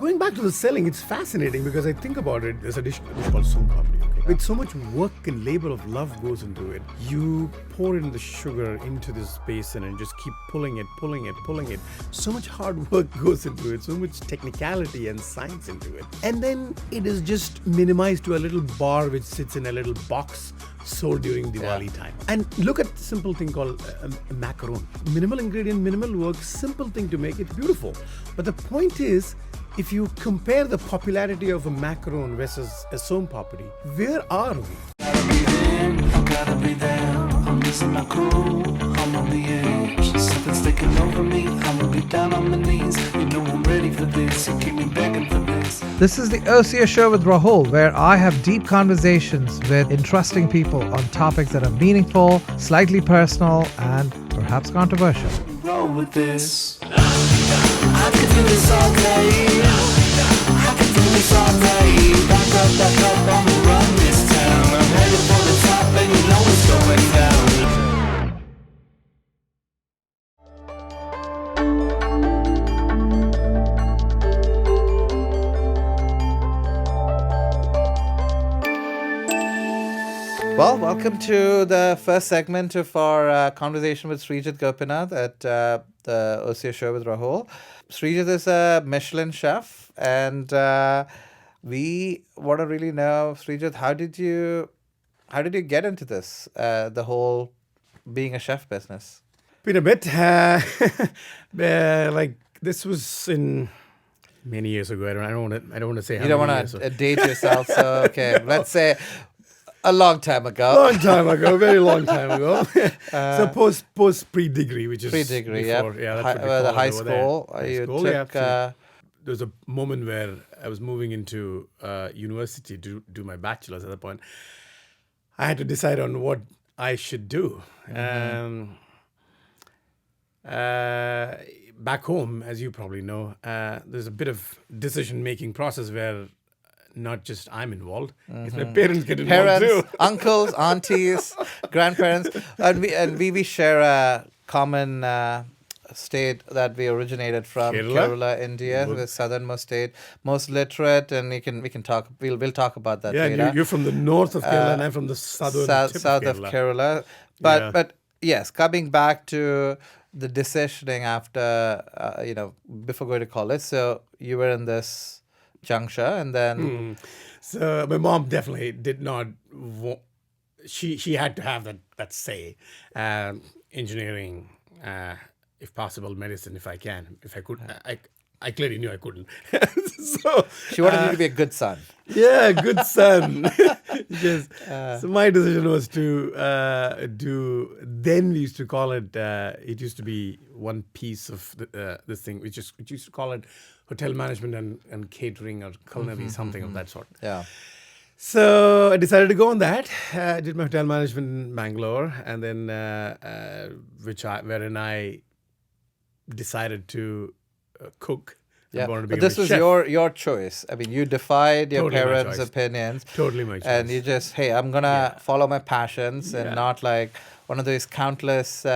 Going back to the selling, it's fascinating because I think about it. There's a dish called Som Papdi. Okay? With so much work and labor of love goes into it. You pour in the sugar into this basin and just keep pulling it. So much hard work goes into it. So much technicality and science into it. And then it is just minimized to a little bar which sits in a little box sold during Diwali time. And look at a simple thing called a macaron. Minimal ingredient, minimal work, simple thing to make it beautiful. But the point is, if you compare the popularity of a macaron versus a Som Papdi, where are we? Gotta be there. I'm losing my cool. I'm on the edge. Something's taking over me. I'm gonna be down on my knees. You know I'm ready for this. You keep me begging for this. This is the Ocio Show with Rahul, where I have deep conversations with interesting people on topics that are meaningful, slightly personal, and perhaps controversial. Roll with this. I can do this all day. I can do this all day. Back up, I'ma run this town. I'm headed for the top and you know it's going down. Well, welcome to the first segment of our conversation with Srijith Gopinath at the Ocio Show with Rahul. Srijith is a Michelin chef, and we want to really know, Srijith, how did you get into this, the whole being a chef business? Been a bit. Like this was in many years ago. I don't want to say how You don't many want years to date yourself, so okay, let's say a long time ago. Very long time ago. So post pre-degree, which is Pre-degree, before, yeah. that's what we The call high it over there. school. High You school, took. There was a moment where I was moving into university to do my bachelor's. At that point, I had to decide on what I should do. Back home, as you probably know, there's a bit of decision-making process where not just I'm involved, it's my parents get involved too. Uncles, aunties, grandparents, and we share a common state that we originated from, Kerala, India, the southernmost state, most literate, and we can talk. We'll talk about that later. Yeah, you're from the north of Kerala, and I'm from the south of Kerala. But yes, coming back to the decisioning after before going to college. So you were in this juncture, and then So my mom definitely did not she had to have that say. Engineering, if possible, medicine if I could. I clearly knew I couldn't. So she wanted you to be a good son. Yeah, good son. Yes. So my decision was to do. Then we used to call it. It used to be one piece of this thing. We used to call it hotel management and catering or culinary, something of that sort. Yeah. So I decided to go on that. I did my hotel management in Bangalore, and then wherein I decided to cook. Yeah, I wanted to but become this a was chef. your choice. I mean, you defied your Totally my parents' choice. opinions. Totally my choice. And you just, hey, I'm going to follow my passions and not like one of those countless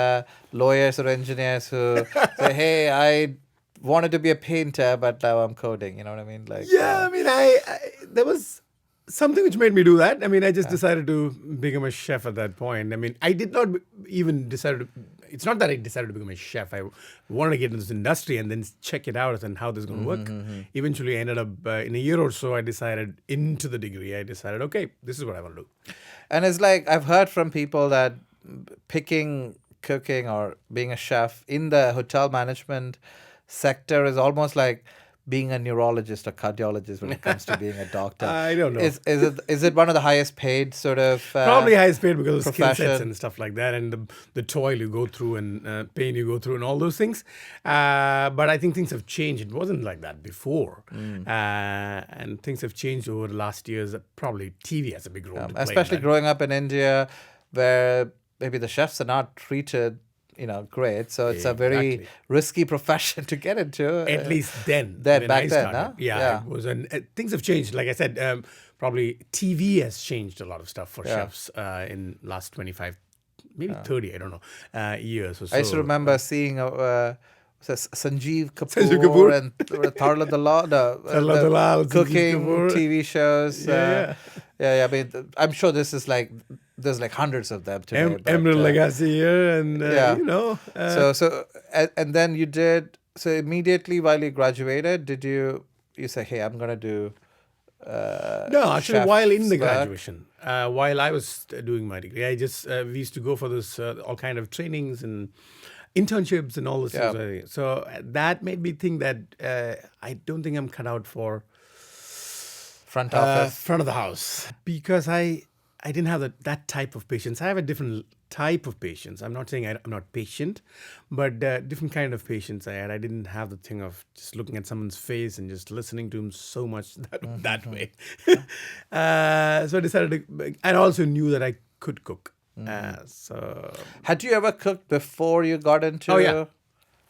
lawyers or engineers who say, hey, I wanted to be a painter, but now I'm coding. You know what I mean? Like, I mean, I there was something which made me do that. I mean, I just decided to become a chef at that point. I mean, I did not even decide to. It's not that I decided to become a chef. I wanted to get into this industry and then check it out and how this is going to work. Eventually, I ended up in a year or so. I decided into the degree. I decided, okay, this is what I want to do. And it's like I've heard from people that picking cooking or being a chef in the hotel management sector is almost like being a neurologist or cardiologist when it comes to being a doctor. I don't know. Is it one of the highest paid sort of probably highest paid because of skill sets profession? and stuff like that, and the toil you go through and pain you go through and all those things. But I think things have changed. It wasn't like that before, and things have changed over the last years. Probably TV has a big role to play. Especially in that. growing up in India, where maybe the chefs are not treated great. So it's a very risky profession to get into. At least then. Back I then, started. huh? Yeah. It was, and things have changed. Like I said, probably TV has changed a lot of stuff for chefs in last 25, maybe 30, I don't know, years or so. I used to remember seeing a Sanjeev Sanjeev Kapoor Kapoor. and Tarla Dalal, Tarla Dalal, Sanjeev cooking Kapoor. TV shows. Yeah, yeah. I mean, I'm sure this is like there's like hundreds of them today. but, Emerald Legacy here, and yeah. you know. And then you did so immediately while you graduated. Did you say, hey, I'm gonna do? No, actually, while in the chef's work? graduation, while I was doing my degree, I just we used to go for this all kind of trainings and internships and all this. Yeah. So that made me think that I don't think I'm cut out for Front office. front of the house, because I didn't have that type of patience. I have a different type of patience. I'm not saying I'm not patient, but different kind of patience I had. I didn't have the thing of just looking at someone's face and just listening to him so much that way. So I decided to, and I also knew that I could cook. So Had you ever cooked before you got into? Oh, yeah.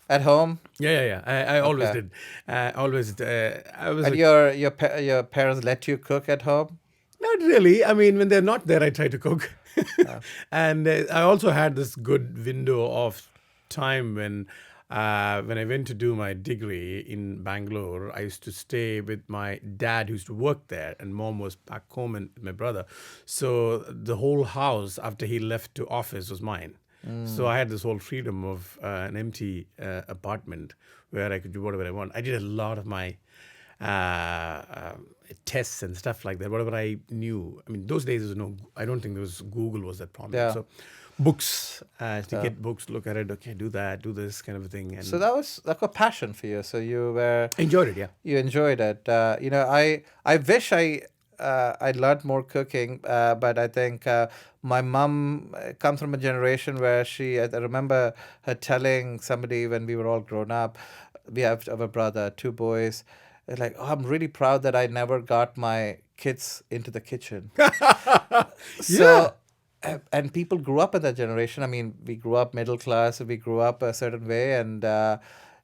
At home? yeah. I always Okay. did. I was. And your parents let you cook at home? Not really. I mean, when they're not there, I try to cook. And I also had this good window of time when I went to do my degree in Bangalore. I used to stay with my dad, who used to work there, and mom was back home and my brother. So the whole house, after he left to office, was mine. So I had this whole freedom of an empty apartment where I could do whatever I want. I did a lot of my tests and stuff like that, whatever I knew. I mean, those days, there was no, I don't think there was, Google was that prominent. Yeah. So books, to get books, look at it, okay, do that, do this kind of a thing. And So that was like a passion for you. So you were enjoyed it, yeah. you enjoyed it. I wish I learned more cooking, but I think my mum comes from a generation where I remember her telling somebody when we were all grown up, we have our brother, 2 boys. They're like, oh, I'm really proud that I never got my kids into the kitchen. So, and people grew up in that generation. I mean, we grew up middle class, we grew up a certain way, and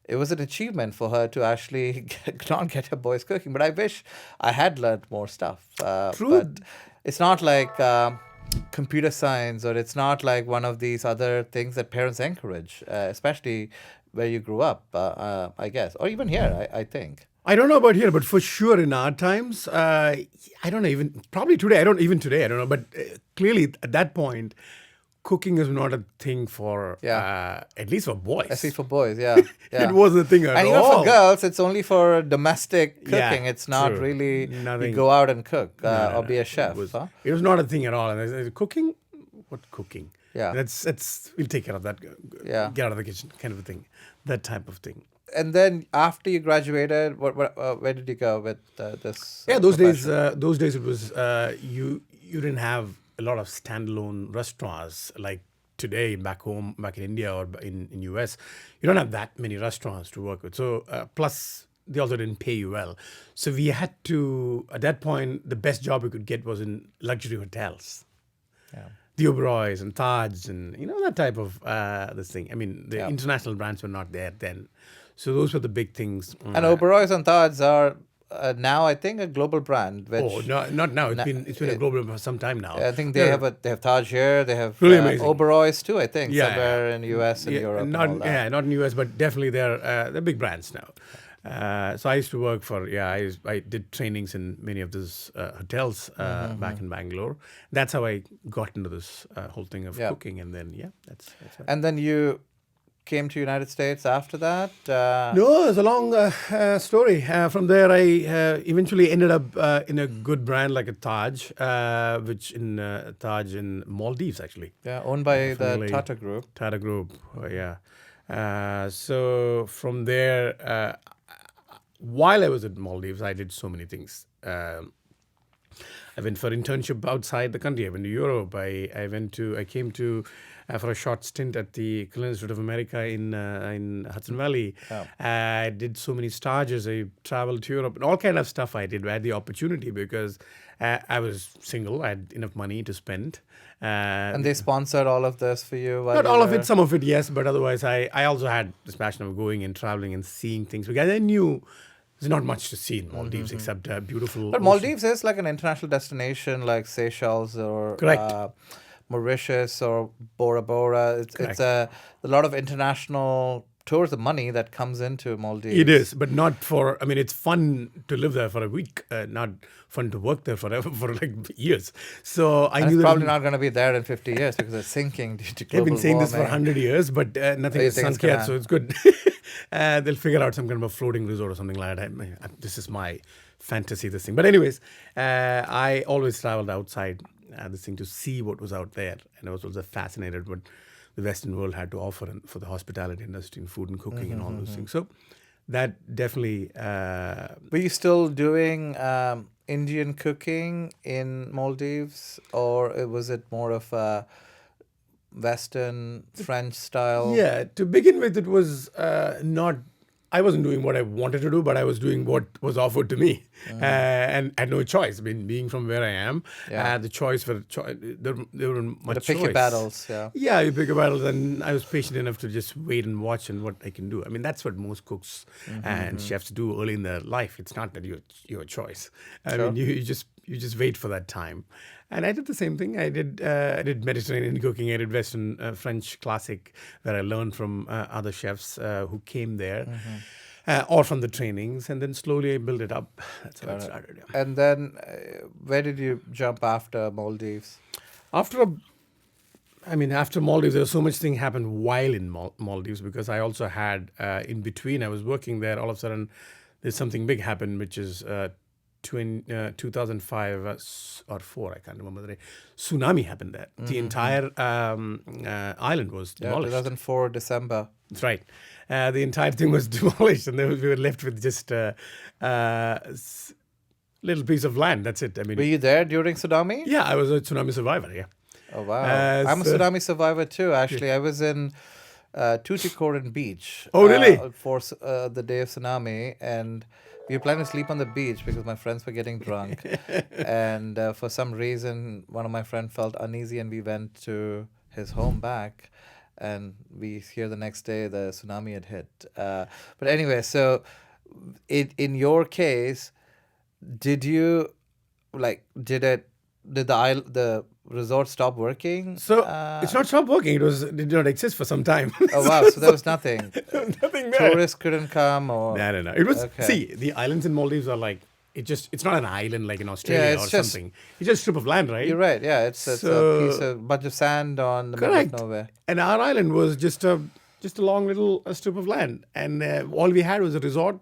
it was an achievement for her to actually not get her boys cooking. But I wish I had learned more stuff. True. But it's not like computer science, or it's not like one of these other things that parents encourage, especially where you grew up, I guess. Or even here, I think. I don't know about here, but for sure in our times, I don't know, even probably today, I don't know, but clearly at that point, cooking is not a thing for, at least for boys. I see for boys, yeah. It wasn't a thing at and all. even for girls, it's only for domestic cooking. Yeah, It's not true. really Nothing. you go out and cook No, or be a chef. It was not a thing at all. And I said, cooking? What cooking? Yeah. We'll take care of that. Yeah. Get out of the kitchen, kind of a thing. That type of thing. And then after you graduated, where did you go with this? Yeah, those profession? days it was you didn't have a lot of standalone restaurants like today back home, back in India or in US. You don't have that many restaurants to work with. So plus they also didn't pay you well. So we had to, at that point, the best job we could get was in luxury hotels. Yeah. The Oberois and Taj and that type of this thing. I mean, the Yeah. international brands were not there then. So those were the big things. And Oberois and Taj are now, I think, a global brand. Which Oh, no, not now. It's been a global for some time now. I think they have Taj here. They have Really amazing. Oberois too. I think Yeah, somewhere in US and Europe. and all Not that. not in US, but definitely they're big brands now. So I used to work for I did trainings in many of those hotels back in Bangalore. That's how I got into this whole thing of cooking, and then that's how. And then you came to United States after that. No, it's a long story. From there, I eventually ended up in a good brand like a Taj, which in Taj in Maldives actually. Yeah, owned by the Family. Tata Group. Tata Group, so from there, while I was at Maldives, I did so many things. I went for internship outside the country. I went to Europe. I came to for a short stint at the Culinary Institute of America in Hudson Valley. Oh. I did so many stages. I traveled to Europe and all kind of stuff I did. I had the opportunity because I was single. I had enough money to spend. And they sponsored all of this for you? while Not you all of were- it, some of it, yes, but otherwise I also had this passion of going and traveling and seeing things because I knew there's not much to see in Maldives except beautiful. But ocean. Maldives is like an international destination like Seychelles or Correct. Mauritius or Bora Bora. It's Correct. a lot of international towards the money that comes into Maldives. It is, but not for. I mean, it's fun to live there for a week, not fun to work there forever for like years. So I And knew it's that probably not going to be there in 50 years because it's sinking due to global they've been saying this for warming. 100 years, but nothing you is think it's sunk yet, gonna- so it's good. They'll figure out some kind of a floating resort or something like that. This is my fantasy, this thing. But anyways, I always traveled outside this thing to see what was out there, and I was also fascinated what the Western world had to offer for the hospitality industry and food and cooking and all those things. So that definitely. Were you still doing Indian cooking in Maldives, or was it more of a Western French style? Yeah, to begin with, it was not. I wasn't doing what I wanted to do, but I was doing what was offered to me, and I had no choice. I mean, being from where I am, the choice for there weren't much To pick choice. your battles, yeah. Yeah, you pick your battles, and I was patient enough to just wait and watch and what I can do. I mean, that's what most cooks and chefs do early in their life. It's not that your choice. I mean, you just wait for that time. And I did the same thing. I did Mediterranean cooking. I did Western French classic, where I learned from other chefs who came there, or from the trainings, and then slowly I built it up. That's how it started. Yeah. And then where did you jump after Maldives? After Maldives, there was so much thing happened while in Maldives, because I also had in between. I was working there. All of a sudden, there's something big happened, which is 2005 or 4, I can't remember the day. Tsunami happened there. The entire island was demolished. 2004 December. That's right. The entire thing was demolished, and then we were left with just a little piece of land. That's it. I mean, Were you there during tsunami? yeah, I was a tsunami survivor. Yeah. Oh wow! I'm a so- tsunami survivor too. Actually, I was in Tuticorin Beach. Oh, really? For the day of tsunami, and we were planning to sleep on the beach because my friends were getting drunk, and for some reason, one of my friends felt uneasy, and we went to his home back, and we hear the next day the tsunami had hit. But anyway, so in your case, did you did the resort stop working? So it's not stopped working. It did not exist for some time. Oh wow! So there was nothing. Nothing there. Tourists couldn't come, or No. It was Okay. see the islands in Maldives are like it's not an island like in Australia it's or just- something. It's just a strip of land, right? You're right. Yeah, it's So- a bunch of sand on the Correct. middle of nowhere. And our island was just a long little strip of land, and all we had was a resort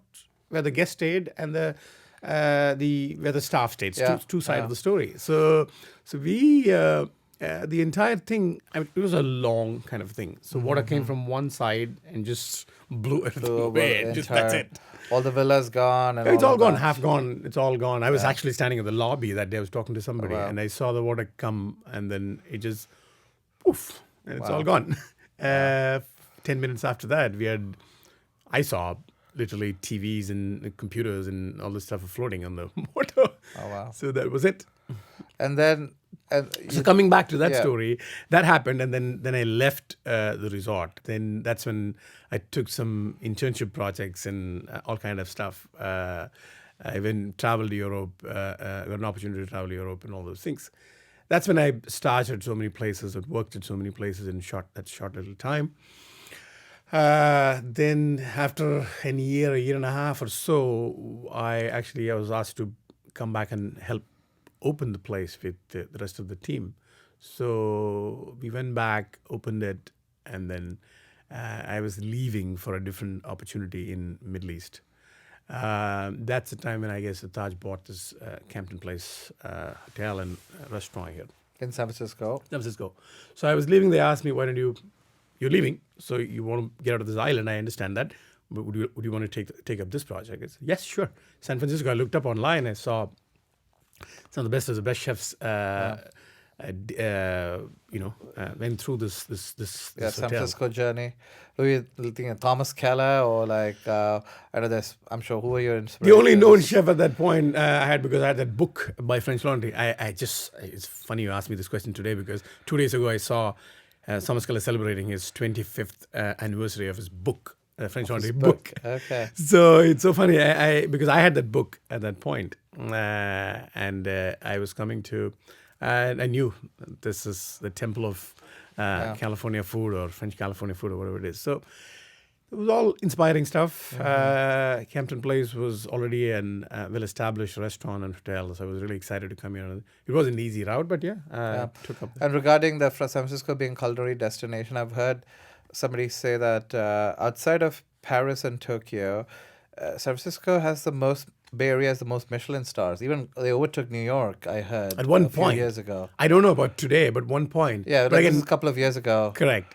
where the guests stayed and where the staff stayed. Yeah, Two sides of the story. So we the entire thing. I mean, it was a long kind of thing. So water came from one side and just blew everything So, away. well, Just that's it. All the villas gone, and It's all of gone, that. half gone. It's all gone. I was actually standing in the lobby that day. I was talking to somebody, wow. and I saw the water come, and then it just poof, and it's all gone. 10 minutes after that, I saw literally TVs and computers and all this stuff floating on the water. Oh wow! So that was it. And then, So coming back to that Yeah. story, that happened, and then I left the resort. Then that's when I took some internship projects and all kind of stuff. I went traveled to Europe, got an opportunity to travel to Europe and all those things. That's when I started so many places and worked at so many places in that short little time. Then after a year and a half or so, I was asked to come back and help open the place with the rest of the team. So we went back, opened it, and then I was leaving for a different opportunity in Middle East. That's the time when I guess the Taj bought this Campton Place hotel and restaurant here. in San Francisco. San Francisco. So I was leaving. They asked me, "Why don't you're leaving? So you want to get out of this island? I understand that. But would you want to take up this project?" I said, "Yes, sure." San Francisco. I looked up online. I saw some of the best chefs. Went through this San hotel. Francisco journey. Who are you thinking? Thomas Keller or I know there's. I'm sure who are your The inspirations? only known chef at that point I had, because I had that book by French Laundry. It's funny you asked me this question today, because 2 days ago I saw Thomas Keller celebrating his 25th anniversary of his book, French Laundry book. Okay. So it's so funny because I had that book at that point, and I was coming to, and I knew this is the temple of California food or French California food or whatever it is. So It was all inspiring stuff. Campton Place was already an well-established restaurant and hotel, so I was really excited to come here. It was an easy route, but took up. And regarding the San Francisco being culinary destination, I've heard somebody say that outside of Paris and Tokyo, San Francisco has the most, Bay Area has the most Michelin stars. Even they overtook New York, I heard. At one a few point. years ago. I don't know about today, but one point. Yeah, but like again, this is a couple of years ago. correct.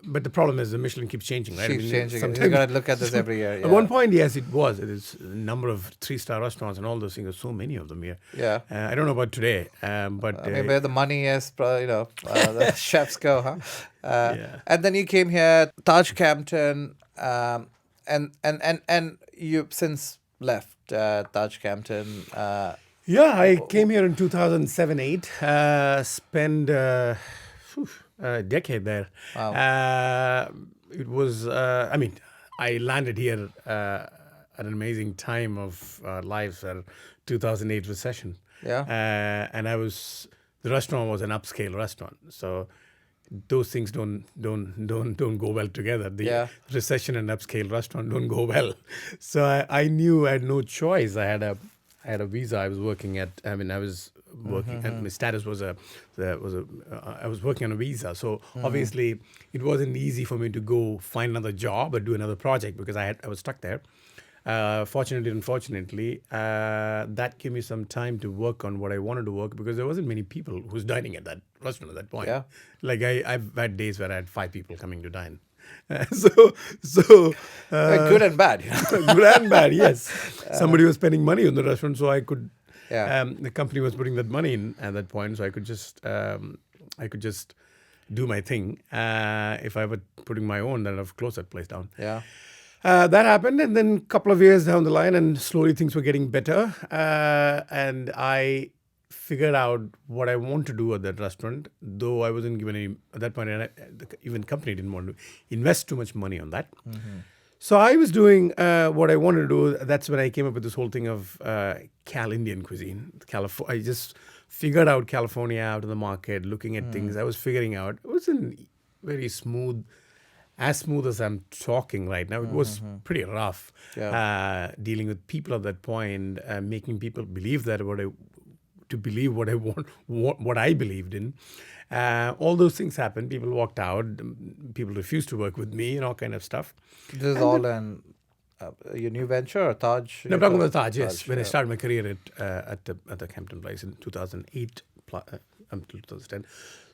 But the problem is the Michelin keeps changing, right? Keeps changing. You sometimes- got to look at this every year. Yeah. At one point, yes, it was. It is a number of 3-star restaurants and all those things. There's so many of them here. Yeah. I don't know about today, but I mean, where the money is, the chefs go, huh? Yeah. And then you came here, Taj Campton, and you since left Taj Campton. yeah, I came here in 2007-8. Spent a decade there. Wow. It was. I mean, I landed here at an amazing time of our lives, 2008 recession. Yeah. And the restaurant was an upscale restaurant, so those things don't go well together. The recession and upscale restaurant don't go well. So I knew I had no choice. I had a visa. I was working at. I mean, I was working. And my status was I was working on a visa. So obviously, it wasn't easy for me to go find another job or do another project because I was stuck there. Fortunately, unfortunately, that gave me some time to work on what I wanted to work because there wasn't many people who was dining at that restaurant at that point. Yeah. Like I've had days where I had 5 people coming to dine. Good and bad. Good and bad, yes. Somebody was spending money on the restaurant, so I could. Yeah. The company was putting that money in at that point, so I could just do my thing. If I were putting my own, then I'd have closed that place down. Yeah. That happened, and then a couple of years down the line, and slowly things were getting better. And I figured out what I want to do at that restaurant, though I wasn't given any, at that point, even company didn't want to invest too much money on that. So I was doing what I wanted to do. That's when I came up with this whole thing of Indian cuisine. I just figured out California out in the market, looking at things. I was figuring out. It wasn't very smooth, as smooth as I'm talking right now. It was pretty rough. Yeah. Dealing with people at that point, making people believe that what I want, what I believed in. All those things happened. People walked out. People refused to work with me, and all kind of stuff. This is all in your new venture or Taj? No, I'm talking about Taj, yes. When I yeah. started my career at the Campton Place in 2008 until 2010.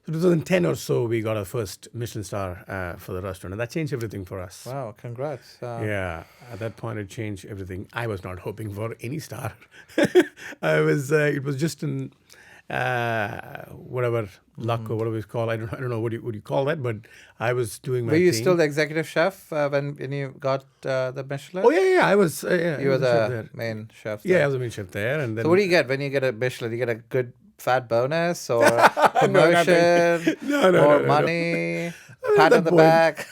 So 2010 or so, we got our first Michelin star for the restaurant, and that changed everything for us. Wow, congrats. Yeah, at that point, it changed everything. I was not hoping for any star. It was just an whatever luck or whatever it's called. I don't know what you call that, but I was doing my Were you thing. still the executive chef when you got the Michelin? Oh yeah. I was. You were the chef the there. main chef. Yeah, there. I was the main chef there, and then. So what do you get when you get a Michelin? You get a good fat bonus or nothing. promotion No, or money, At pat that on the point- back.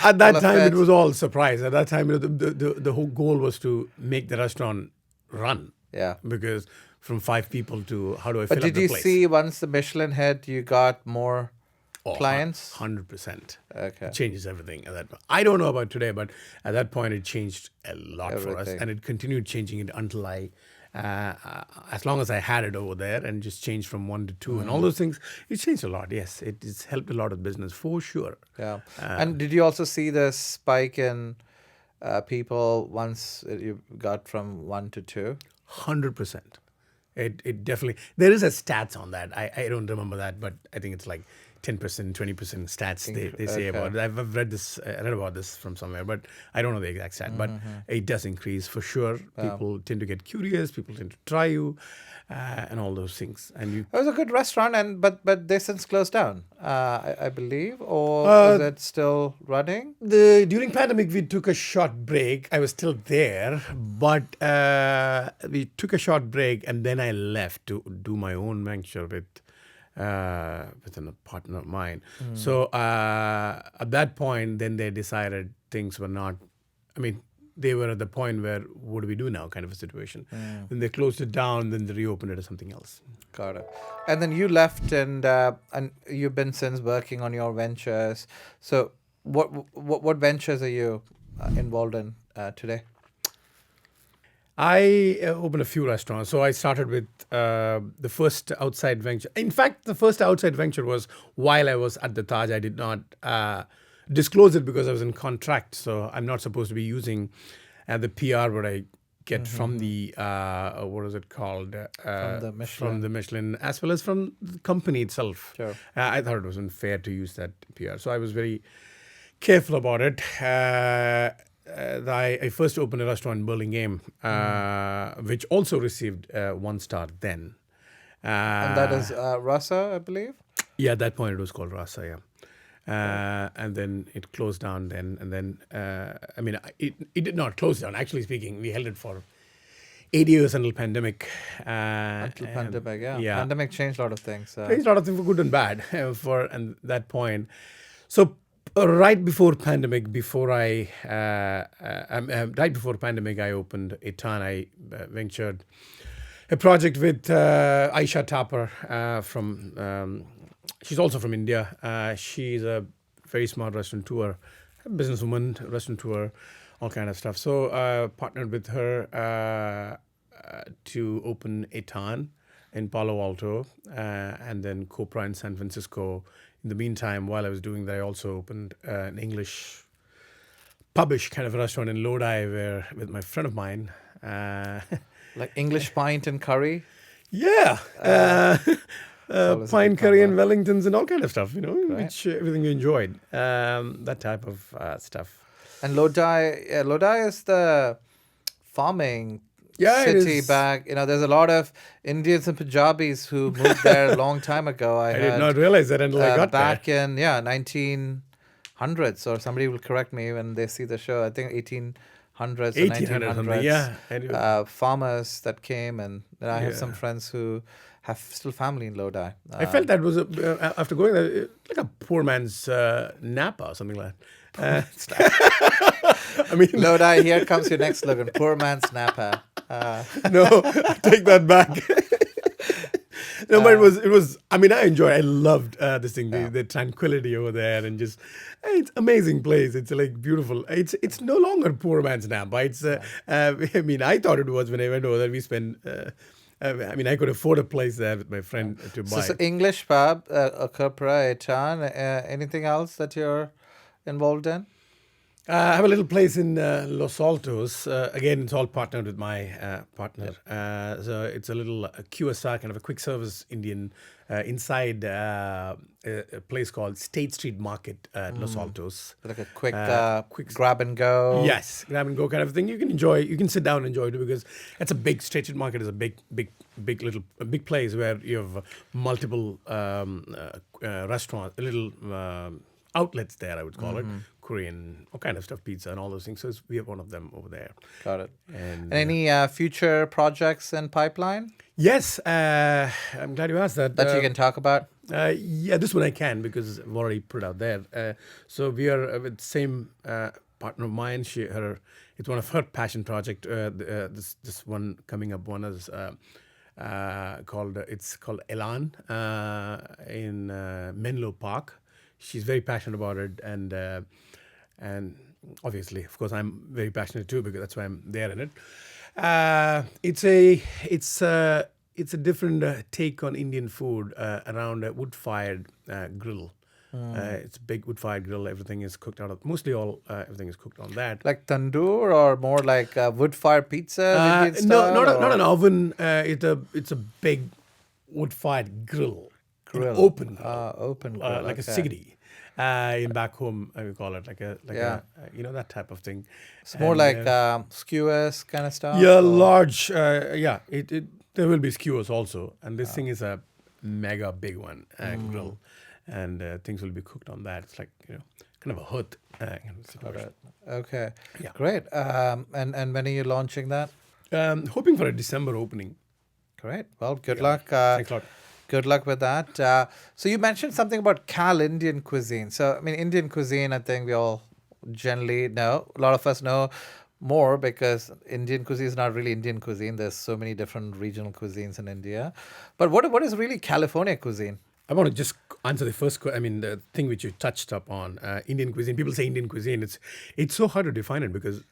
At that Full of time, it fat. was all surprise. At that time, the whole goal was to make the restaurant run. Yeah. Because from 5 people to how do I fill But up did the you place? see once the Michelin hit, you got more clients? 100%. Okay. It changes everything at that point. I don't know about today, but at that point, it changed a lot for us. Everything. And it continued changing it until as long as I had it over there and just changed from 1 to 2 and all those things, it changed a lot. Yes, it's helped a lot of business for sure. Yeah. And did you also see the spike in people once you got from 1 to 2? 100%. It definitely, there is a stats on that. I don't remember that, but I think it's like 10%, 20% stats they say about it. I've read about this from somewhere, but I don't know the exact stat. But it does increase for sure. People tend to get curious. People tend to try you, and all those things. And you. It was a good restaurant, but they since closed down, I believe, or is it still running? During pandemic, we took a short break. I was still there, but we took a short break, and then I left to do my own venture with a partner of mine. So at that point, then they decided things were not. I mean, they were at the point where what do we do now, kind of a situation. When they closed it down, then they reopened it as something else. Got it. And then you left, and you've been since working on your ventures. So what ventures are you involved in today? I opened a few restaurants. So I started with the first outside venture. In fact, the first outside venture was while I was at the Taj. I did not disclose it because I was in contract. So I'm not supposed to be using the PR what I get from the, what is it called? From the Michelin. From the Michelin, as well as from the company itself. Sure. I thought it wasn't fair to use that PR. So I was very careful about it. I first opened a restaurant in Burlingame, which also received 1 star then. And that is Rasa, I believe. Yeah, at that point it was called Rasa, yeah. And then it closed down then. And then, it did not close down. Actually speaking, we held it for 8 years until pandemic. Until pandemic, yeah. Yeah. Pandemic changed a lot of things. Changed a lot of things for good and bad and that point. So right before pandemic, I opened Ettan. I ventured a project with Aisha Tapper from. She's also from India. She's a very smart restaurateur, businesswoman, restaurateur, all kind of stuff. So partnered with her to open Ettan in Palo Alto, and then Copra in San Francisco. In the meantime, while I was doing that, I also opened an English pubish kind of a restaurant in Lodi, where with my friend of mine. Like English pint and curry. Yeah, always a pine good curry combo. and Wellingtons and all kind of stuff, which everything you enjoyed. That type of stuff. And Lodi is the farming Yeah, it city is. back. There's a lot of Indians and Punjabis who moved there a long time ago. I did not realize that until I got back there. in 1900s, or somebody will correct me when they see the show. I think 1800s or 1800 something, 1900s. yeah. Anyway. Farmers that came, and I have some Yeah. friends who have still family in Lodi. I felt that was after going there, like a poor man's Napa or something like that. I mean, Lodi, here comes your next slogan: "Poor man's Napa." no, take that back. No, but it was. I mean, I loved this thing, the tranquility over there, and just it's amazing place. It's like beautiful. It's no longer poor man's Napa. It's. I mean, I thought it was when I went over there. We spent. I could afford a place there with my friend to buy. So English pub, Copra, Ettan. Anything else that you're involved in? I have a little place in Los Altos. Again, it's all partnered with my partner. So it's a little QSR, kind of a quick service Indian inside a place called State Street Market at Los Altos. Like a quick, quick grab and go. Yes, grab and go kind of thing. You can enjoy. You can sit down and enjoy it because it's a big State Street Market is a big place where you have multiple restaurants, little outlets there. I would call it Korean, all kind of stuff, pizza and all those things. So we have one of them over there. Got it. And And any future projects in pipeline yes, I'm glad you asked that. that you can talk about? Yeah, this one I can because I've already put it out there. So we are with the same partner of mine. It's one of her passion project. This one coming up one is called Eylan in Menlo Park. She's very passionate about it, and obviously, of course, I'm very passionate too because that's why I'm there in it. It's a different take on Indian food around a wood-fired grill. It's a big wood-fired grill. Everything is cooked out of everything is cooked on that. Like tandoor or more like wood-fired pizza? Indian No, style, not or an oven. It's a big wood-fired grill. An grill? open grill. Open grill. Like a okay. sigidi. In back home, we call it like Yeah. that type of thing. It's more And, like skewers kind of stuff? yeah, or- large. There will be skewers also, and this thing is a mega big one grill, and things will be cooked on that. It's like kind of a hut kind of situation. Okay. Yeah. Great. And when are you launching that? Hoping for a December opening. Great. Well, good luck. Thanks a lot. Good luck with that. So you mentioned something about Indian cuisine. So, I mean, Indian cuisine, I think we all generally know. A lot of us know more because Indian cuisine is not really Indian cuisine. There's so many different regional cuisines in India. But what is really California cuisine? I want to just answer the first question. I mean, the thing which you touched up on Indian cuisine. People say Indian cuisine. It's so hard to define it because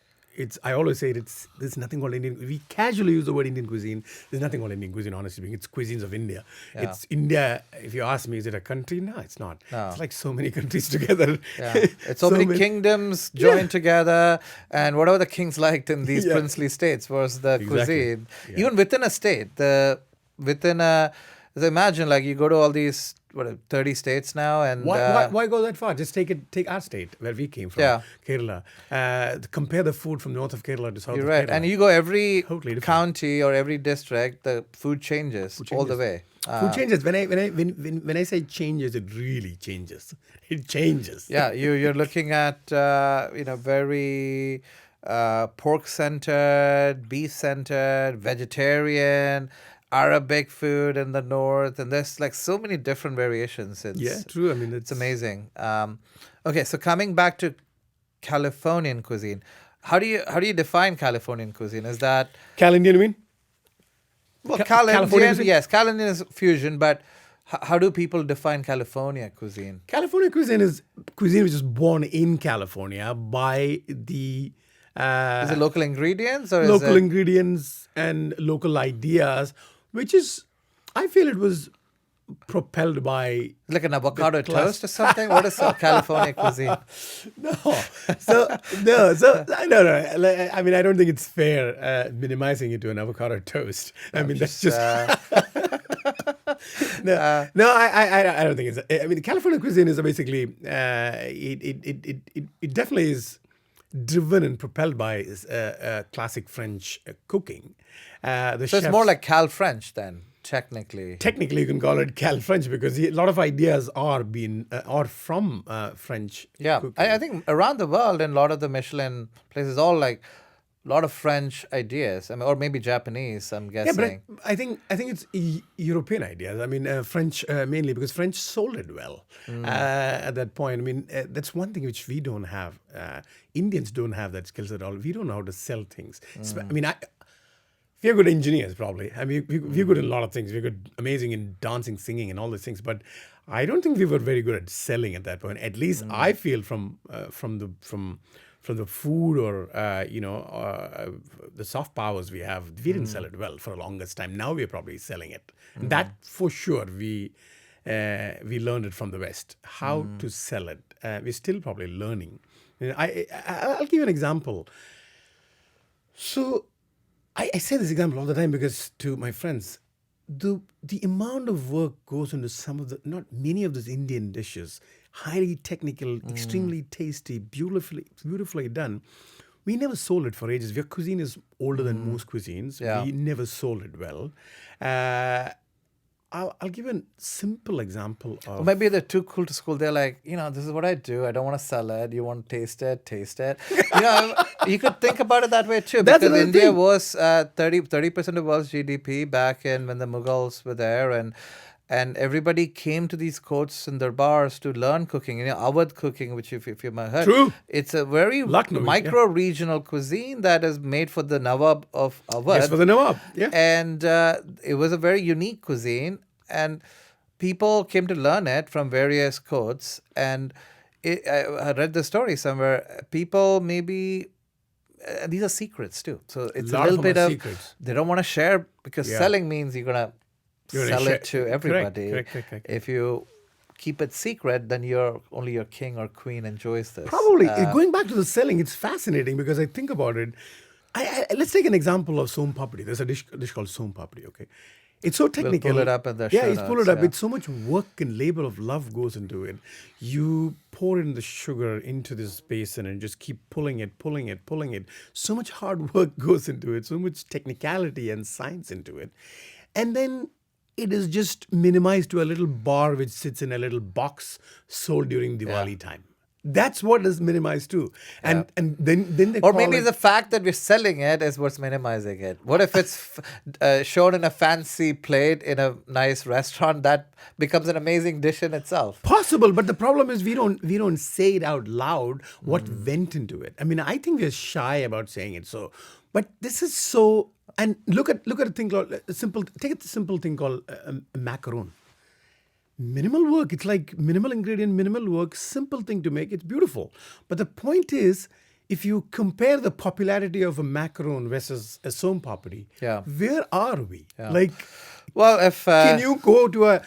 I always say there's nothing called Indian. We casually use the word Indian cuisine. There's nothing called Indian cuisine. Honestly speaking, it's cuisines of India. Yeah. It's India. If you ask me, is it a country? No, it's not. No. It's like so many countries together. Yeah. It's so many kingdoms joined together, and whatever the kings liked in these Yeah. princely states was the Exactly. cuisine. Yeah. Even within a state, so imagine like you go to all these 30 states now, and Why go that far? Just take our state where we came from, Yeah. Kerala. Compare the food from north of Kerala to south you're of right. Kerala. And you go every Totally different. county or every district, the food changes all the way. Food changes. When I say changes, it really changes. It changes. Yeah, you're looking at very pork centered, beef centered, vegetarian, Arabic food in the north, and there's like so many different variations. Yeah, true. I mean, it's amazing. Okay, so coming back to Californian cuisine, how do you define Californian cuisine? Is that Cal Indian, you mean? well, Californian Californian? cuisine? Yes, Californian is fusion, but how do people define California cuisine? California cuisine is cuisine which is born in California by the Is it local ingredients or local is it ingredients and local ideas, which is, I feel it was propelled by like an avocado class- toast or something? What is California cuisine? no. I mean, I don't think it's fair minimizing it to an avocado toast. I mean, that's just no. I don't think it's. I mean, California cuisine is basically it definitely is driven and propelled by classic French cooking. So it's more like Cal French then, technically. Technically, you can call it Cal French because a lot of ideas are from French. Yeah, cooking. I think around the world in a lot of the Michelin places, all like a lot of French ideas. I mean, or maybe Japanese. I'm Yeah, guessing. but I think it's European ideas. I mean, French mainly because French sold it well at that point. I mean, that's one thing which we don't have. Indians don't have that skills at all. We don't know how to sell things. I mean, we're good engineers probably. I mean, we're good in a lot of things. We're good, amazing in dancing, singing, and all those things. But I don't think we were very good at selling at that point. At least I feel from the food or the soft powers we have, we didn't sell it well for the longest time. Now we're probably selling it. That for sure we learned it from the West how to sell it. We're still probably learning. I'll give you an example. So I say this example all the time because to my friends, the amount of work goes into not many of those Indian dishes, highly technical, extremely tasty, beautifully done. We never sold it for ages. Your cuisine is older than most cuisines. Yeah. We never sold it well. I'll give you a simple example Or of. maybe they're too cool to school. They're like, this is what I do. I don't want to sell it. You want to taste it, taste it. You could think about it that way too. That's Because another India thing. was 30% of world's GDP back in when the Mughals were there, and everybody came to these courts and their bars to learn cooking. Awadh cooking, which if you might have heard, True. it's a very Lucknow, yeah. micro-regional cuisine that is made for the Nawab of Awadh. Yes, for the Nawab. Yeah. And it was a very unique cuisine, and people came to learn it from various courts. And I read the story somewhere. People maybe these are secrets too, so it's Lot a of little them bit are of secrets. they don't want to share because Yeah. selling means you're gonna sell it to everybody. Correct. If you keep it secret, then only your king or queen enjoys this. Probably. Going back to the selling, it's fascinating because I think about it. Let's take an example of som papdi. There's a dish called som papdi, okay? It's so technical. pull it up in the Yeah, show it's pull notes, it up. yeah. It's so much work and labor of love goes into it. You pour in the sugar into this basin and just keep pulling it. So much hard work goes into it. So much technicality and science into it. And then it is just minimized to a little bar which sits in a little box sold during Diwali time. That's what is minimized too. And then they Or call maybe it, the fact that we're selling it is what's minimizing it. What if it's shown in a fancy plate in a nice restaurant? That becomes an amazing dish in itself. possible, but the problem is we don't say it out loud what went into it. I mean, I think we're shy about saying it. So, but this is so. And look at a thing called a simple. Take a simple thing called a macaron. minimal work. It's like minimal ingredient, minimal work, simple thing to make. It's beautiful. But the point is, if you compare the popularity of a macaron versus a som papdi, Yeah. where are we? Like, Well, if can you go to a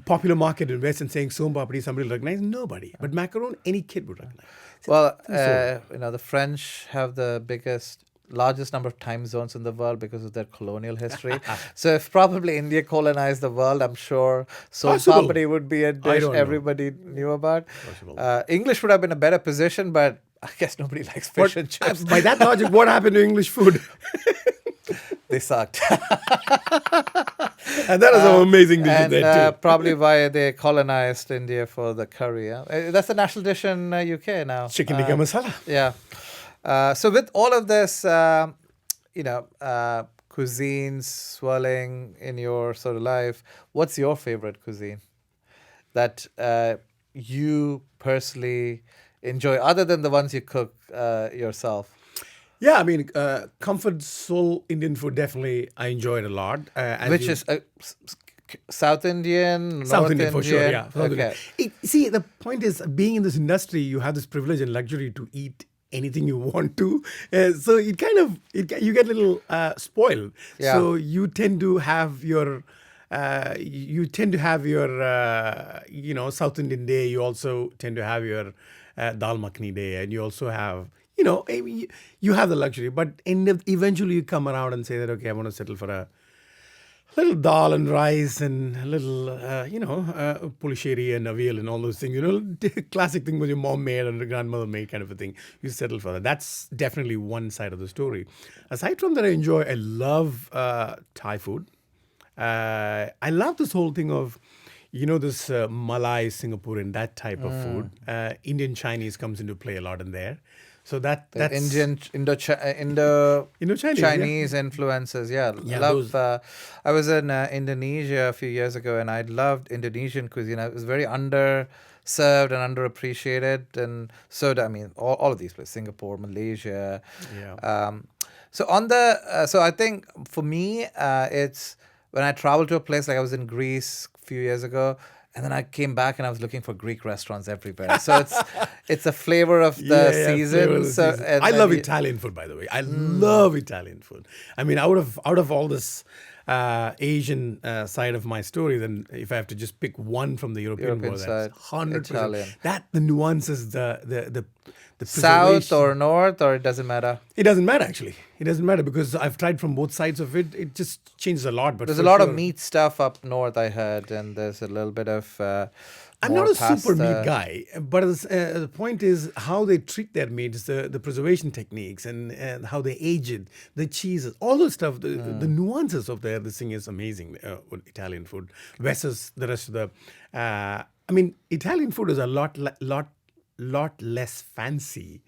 popular market in West and saying som papdi, somebody will recognize? Nobody. But macaron, any kid would recognize. well, the French have the largest number of time zones in the world because of their colonial history. So if probably India colonized the world, I'm sure som Possible. papdi would be a I dish don't know. everybody knew about. Possible. English would have been a better position, but I guess nobody likes fish and chips. By that logic, what happened to English food? They sucked. And that is an amazing dish And there too. probably why they colonized India for the curry. Yeah? That's the national dish in UK now. Chicken tikka masala. Yeah. So with all of this, cuisines swirling in your sort of life, what's your favorite cuisine that you personally enjoy, other than the ones you cook yourself? Yeah, I mean, comfort soul Indian food, definitely I enjoy it a lot. Which is South Indian, South North Indian for sure, yeah. South Okay. Indian. See, the point is, being in this industry, you have this privilege and luxury to eat anything you want to. So it kind of, you get a little spoiled. Yeah. So you tend to have your, South Indian day. You also tend to have your dal makhani day, and you also have, you have the luxury. But eventually you come around and say that, okay, I want to settle for a little dal and rice and a little, pulisheri and avial and all those things. Classic thing was your mom made and your grandmother made kind of a thing. You settle for that. That's definitely one side of the story. Aside from that, I love Thai food. I love this whole thing of, this Malay, Singaporean, that type of food. Indian Chinese comes into play a lot in there. So that's Indian, Indo-Chinese, Chinese influences. Yeah, Yeah, love. I was in Indonesia a few years ago, and I loved Indonesian cuisine. It was very underserved and underappreciated, and so all of these places, Singapore, Malaysia. Yeah. So I think for me, it's when I travel to a place, like I was in Greece a few years ago. And then I came back and I was looking for Greek restaurants everywhere. So it's a flavor of the season. flavor of the So season. and I then love Italian food, by the way. I love Italian food. I mean, out of all this Asian side of my story, then if I have to just pick one from the European world, side, that's 100%. Italian. That the nuances, the South preservation. or North, or it doesn't matter. It doesn't matter actually. It doesn't matter because I've tried from both sides of it. It just changes a lot. But There's for a lot sure, of meat stuff up north, I heard, and there's a little bit of. I'm more not a super pasta. meat guy, but the point is how they treat their meat, is the preservation techniques and how they age it, the cheeses, all those stuff, the nuances of this thing is amazing. Italian food versus the rest of the. Italian food is a lot less fancy.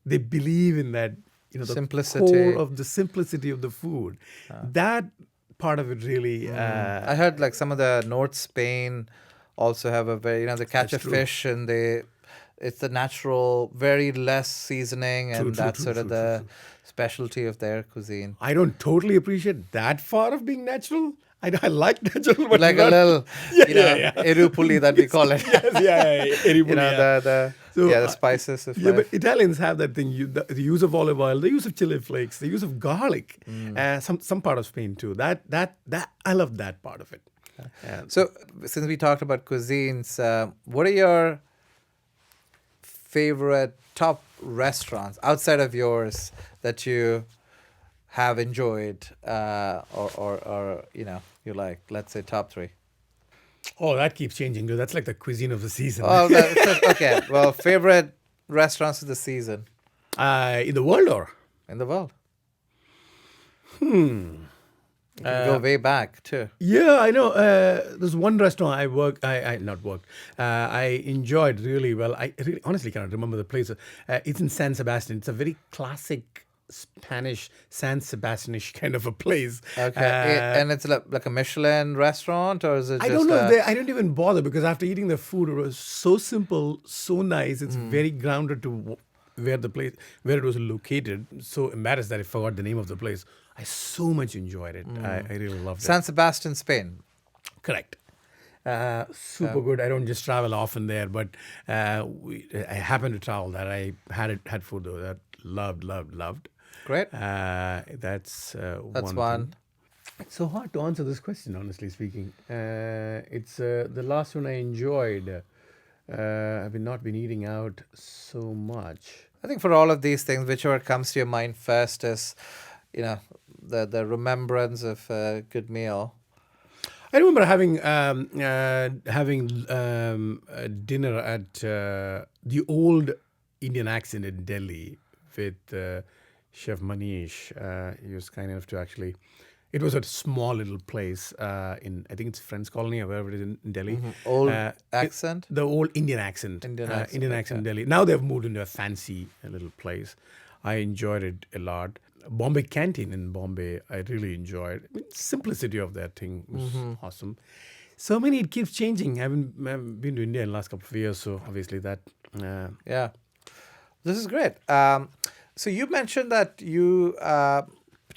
They believe in that, the Simplicity. core of the simplicity of the food. That part of it really. I heard like some of the North Spain also have a very, they catch That's a true. fish and it's the natural, very less seasoning, and that's sort of the specialty of their cuisine. I don't totally appreciate that far of being natural. I like natural, but Like not, a little, yeah. erupuli that we call it. yes, everybody, the spices. Of Yeah, life. but Italians have that thing. The use of olive oil, the use of chili flakes, the use of garlic. Some part of Spain too. That I love that part of it. So, since we talked about cuisines, what are your favorite top restaurants outside of yours that you have enjoyed, or you like? Let's say top 3. Oh, that keeps changing, dude. That's like the cuisine of the season. Oh, okay. Well, favorite restaurants of the season In the world, or in the world. You can go way back too. yeah, I know. There's one restaurant I enjoyed really well. I really honestly cannot remember the place. It's in San Sebastian. It's a very classic Spanish San Sebastianish kind of a place. Okay, and it's like a Michelin restaurant, or is it? I just don't know. I don't even bother because after eating the food, it was so simple, so nice. It's very grounded to where it was located. So embarrassed that I forgot the name of the place. I so much enjoyed it. I really loved it. San Sebastian, Spain. Correct. Super good. I don't just travel often there, but I happen to travel there. I had food though that loved. Great. That's That's one. one. Thing. It's so hard to answer this question, honestly speaking. It's the last one I enjoyed. I've not been eating out so much. I think for all of these things, whichever comes to your mind first is, the remembrance of a good meal. I remember having dinner at the old Indian accent in Delhi with Chef Manish. He was kind enough to actually. It was a small little place in, I think it's Friends Colony or wherever it is in Delhi. Old accent? The old Indian accent. Indian accent In Delhi. Now they've moved into a fancy little place. I enjoyed it a lot. Bombay Canteen in Bombay, I really enjoyed. I mean, simplicity of that thing was awesome. So many, it keeps changing. I haven't been to India in the last couple of years, so obviously that. Yeah. This is great. So you mentioned that you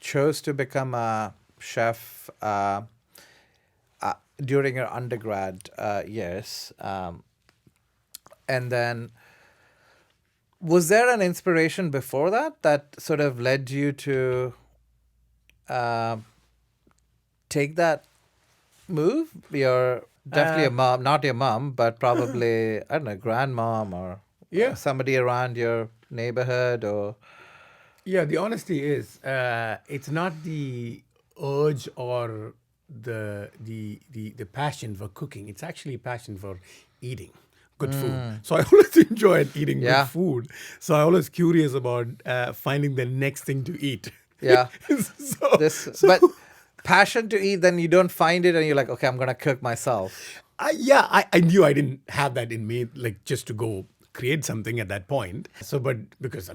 chose to become a chef during your undergrad years. And then, was there an inspiration before that sort of led you to take that move? You're definitely a mom, not your mom, but probably, I don't know, grandmom or somebody around your neighborhood or... Yeah, the honesty is, it's not the urge or the passion for cooking. It's actually a passion for eating good food. So I always enjoyed eating good food. So I'm always curious about finding the next thing to eat. Yeah. So- But passion to eat, then you don't find it and you're like, okay, I'm going to cook myself. I knew I didn't have that in me, like just to go create something at that point. So, but because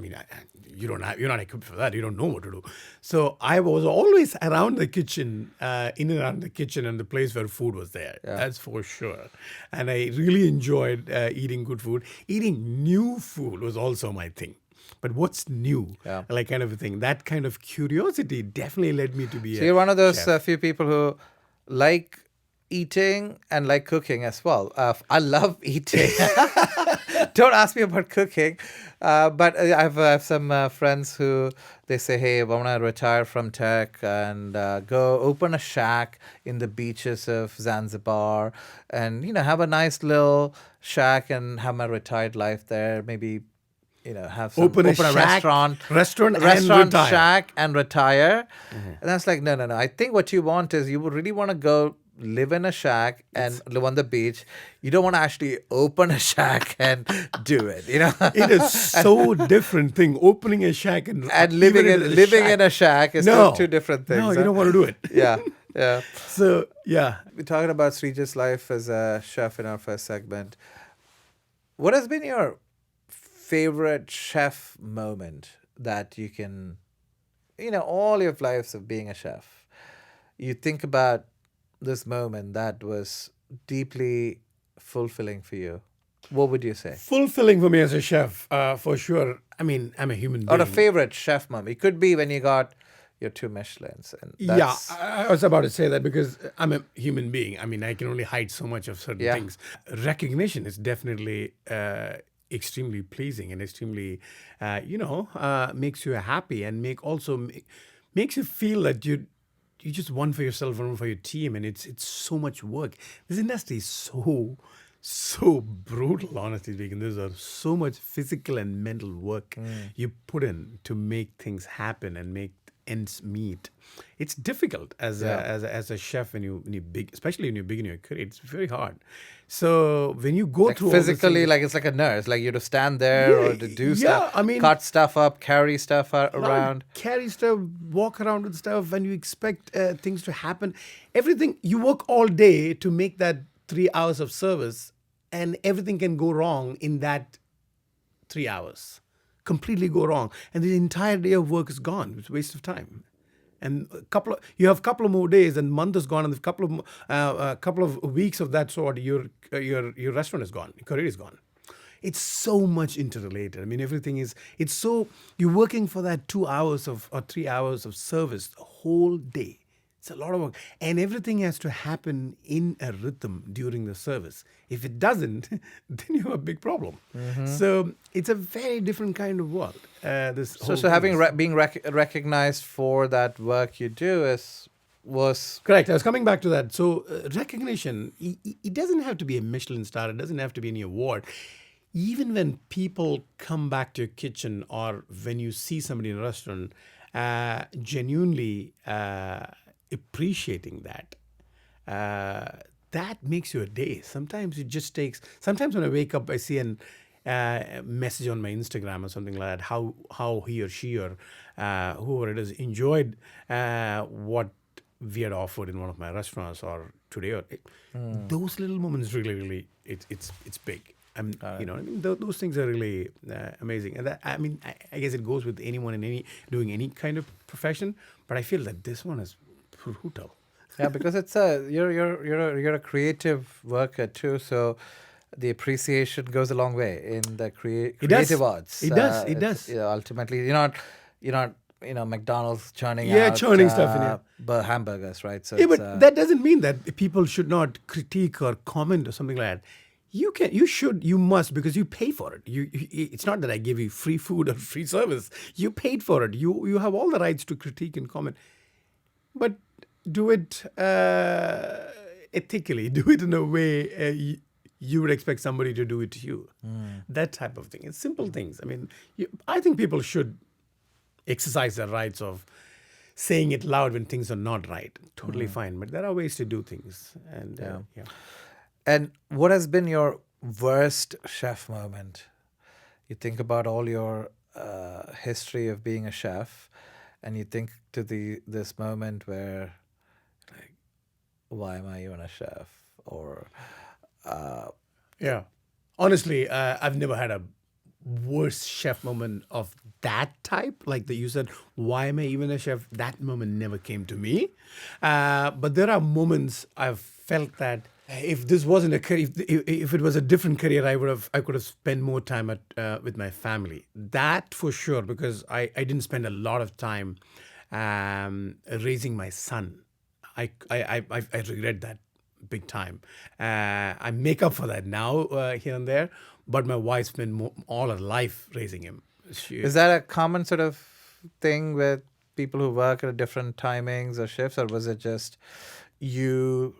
you're not equipped for that. You don't know what to do. So I was always around the kitchen, in and around the kitchen and the place where food was there. Yeah. That's for sure. And I really enjoyed eating good food. Eating new food was also my thing. But what's new? Yeah. Like kind of a thing. That kind of curiosity definitely led me to be So you're one of those chef. few people who like eating and like cooking as well. I love eating. Don't ask me about cooking. But I have some friends who they say, hey, I want to retire from tech and go open a shack in the beaches of Zanzibar and, have a nice little shack and have my retired life there. Maybe, have some, Open a shack, restaurant and retire. shack and retire. And I was like, no. I think what you want is you would really want to go live in a shack and live on the beach. You don't want to actually open a shack and do it, It is so different thing. Opening a shack and living shack. in a shack is two different things. No, you don't want to do it. Yeah. So, yeah. We're talking about Srijith's life as a chef in our first segment. What has been your favorite chef moment that you can, all your lives of being a chef, you think about this moment that was deeply fulfilling for you? What would you say? Fulfilling for me as a chef, for sure. I mean, I'm a human being. Or a favorite chef moment. It could be when you got your 2 Michelins. And that's... I was about to say that because I'm a human being. I mean, I can only hide so much of certain things. Recognition is definitely extremely pleasing and extremely, makes you happy and makes you feel that you just won for yourself, won for your team, and it's so much work. This industry is so brutal, honestly speaking. There's so much physical and mental work you put in to make things happen and make ends meet. It's difficult as a chef when you especially when you begin your career. It's very hard. So when you go through physically, all like it's like a nurse, like you have to stand there or to do stuff, cut stuff up, carry stuff around. Carry stuff, walk around with stuff, and you expect things to happen. Everything, you work all day to make that 3 hours of service, and everything can go wrong in that 3 hours. Completely go wrong. And the entire day of work is gone. It's a waste of time. And you have a couple of more days, and month is gone, and a couple of weeks of that sort, your restaurant is gone, your career is gone. It's so much interrelated. I mean, everything is. It's so you're working for that 2 hours or 3 hours of service the whole day, It's a lot of work. And everything has to happen in a rhythm during the service. If it doesn't, then you have a big problem. So it's a very different kind of world. This whole So thing having is- being recognized for that work you do was Correct. I was coming back to that. So recognition, it doesn't have to be a Michelin star. It doesn't have to be any award. Even when people come back to your kitchen or when you see somebody in a restaurant, genuinely appreciating that, that makes your day. Sometimes it just takes. Sometimes when I wake up, I see a message on my Instagram or something like that. How he or she or whoever it is enjoyed what we had offered in one of my restaurants or today. Or those little moments really it's big. You know, I mean, those things are really amazing. And that, I mean, I guess it goes with anyone in doing any kind of profession. But I feel that this one is brutal. yeah, because it's you're a creative worker too, so the appreciation goes a long way in the It does. creative arts. It does. It It's, does. you know, ultimately, you're not McDonald's churning Yeah, out churning stuff in it. hamburgers, right? So Yeah, it's, but that doesn't mean that people should not critique or comment or something like that. You must, because you pay for it. It's not that I give you free food or free service. You paid for it. You have all the rights to critique and comment, but do it ethically. Do it in a way you would expect somebody to do it to you. That type of thing. It's simple things. I mean, I think people should exercise their rights of saying it loud when things are not right. Totally fine, but there are ways to do things. And yeah. And what has been your worst chef moment? You think about all your history of being a chef, and you think to this moment where, like, why am I even a chef? Or Yeah. Honestly, I've never had a worst chef moment of that type. Like you said, why am I even a chef? That moment never came to me. But there are moments I've felt that if this wasn't a career, if it was a different career, I could have spent more time with my family. That for sure, because I didn't spend a lot of time raising my son. I regret that big time. I make up for that now here and there, but my wife spent all her life raising him. is that a common sort of thing with people who work at different timings or shifts, or was it just you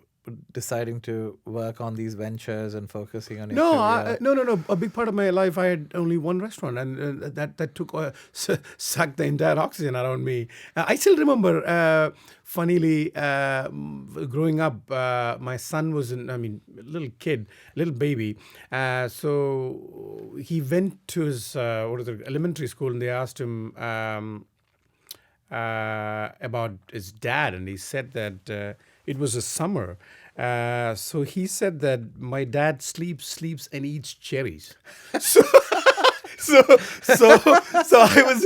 deciding to work on these ventures and focusing on your career? No. A big part of my life, I had only one restaurant, and that took sucked the entire oxygen around me. I still remember, funnily, growing up, my son was little baby. So he went to his elementary school, and they asked him about his dad, and he said that it was a summer. So he said that my dad sleeps and eats cherries. So I was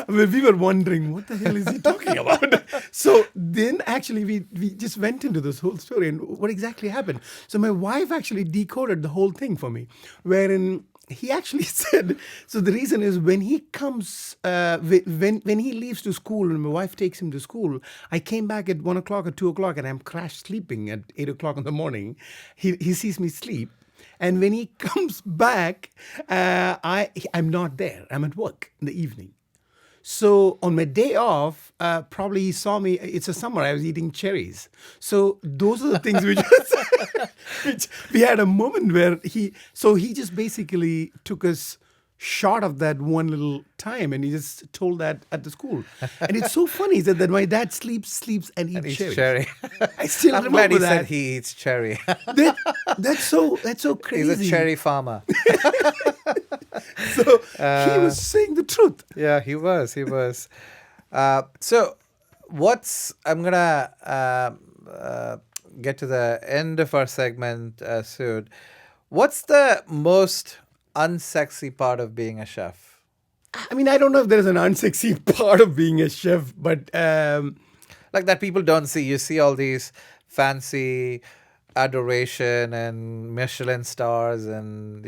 we were wondering, what the hell is he talking about? So then actually we just went into this whole story and what exactly happened. So my wife actually decoded the whole thing for me, wherein he actually said, so the reason is when he comes, when he leaves to school and my wife takes him to school, I came back at 1 o'clock or 2 o'clock and I'm crash sleeping at 8 o'clock in the morning. He sees me sleep. And when he comes back, I'm not there. I'm at work in the evening. So on my day off, probably he saw me. It's a summer. I was eating cherries. So those are the things which we had a moment where he just basically took us short of that one little time, and he just told that at the school. And it's so funny that my dad sleeps and eats cherries. Cherry. I still I'm remember glad he that. said he eats cherry. That's so crazy. He's a cherry farmer. So he was saying the truth. Yeah, he was. So I'm gonna get to the end of our segment soon. What's the most unsexy part of being a chef? I mean, I don't know if there's an unsexy part of being a chef, but Like that people don't see. You see all these fancy adoration and Michelin stars and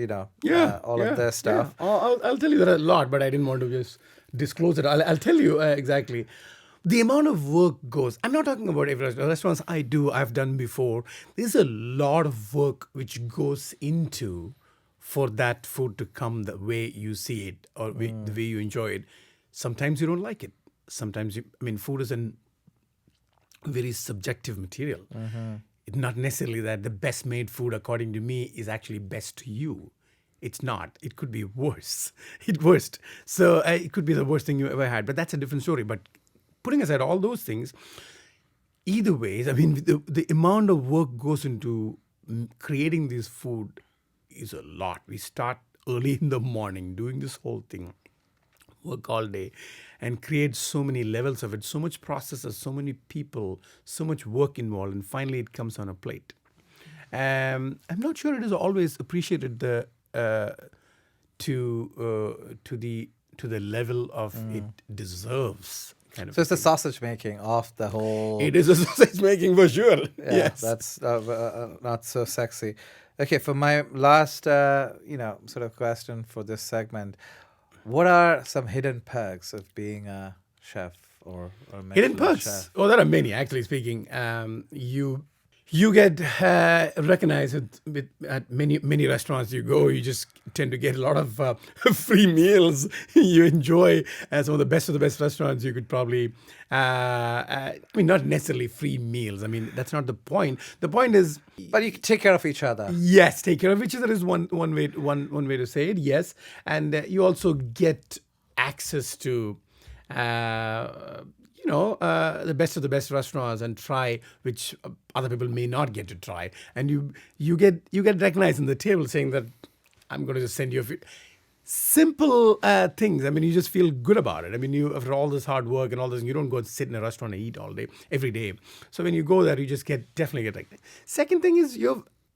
all of this stuff. Yeah. I'll tell you that a lot, but I didn't want to just disclose it. I'll tell you exactly. the amount of work goes. I'm not talking about every restaurants I've done before. There's a lot of work which goes into for that food to come the way you see it or the way you enjoy it. Sometimes you don't like it. Sometimes food is a very subjective material. It's not necessarily that the best made food, according to me, is actually best to you. It's not. It could be worse. Worst. So it could be the worst thing you ever had. But that's a different story. But putting aside all those things, either ways, the amount of work goes into creating this food is a lot. We start early in the morning doing this whole thing, work all day, and create so many levels of it, so much processes, so many people, so much work involved, and finally it comes on a plate. I'm not sure it is always appreciated to the level of it deserves. Kind of So it's the sausage making of the whole. It is a sausage making for sure. Yeah, Yes. that's not so sexy. Okay, for my last, sort of question for this segment, what are some hidden perks of being a chef or Hidden Michelin perks. chef? Oh, there are many, actually speaking. You get recognized at many restaurants you go. You just tend to get a lot of free meals. You enjoy some of the best restaurants. You could probably, not necessarily free meals. That's not the point. The point is, But you can take care of each other. yes, take care of each other is one way to say it. Yes, and you also get access to. The best of the best restaurants and try which other people may not get to try, and you get recognized in the table saying that I'm going to just send you a few simple things. You just feel good about it. You after all this hard work and all this, you don't go and sit in a restaurant and eat all day every day. So when you go there, you just definitely get recognized. Second thing is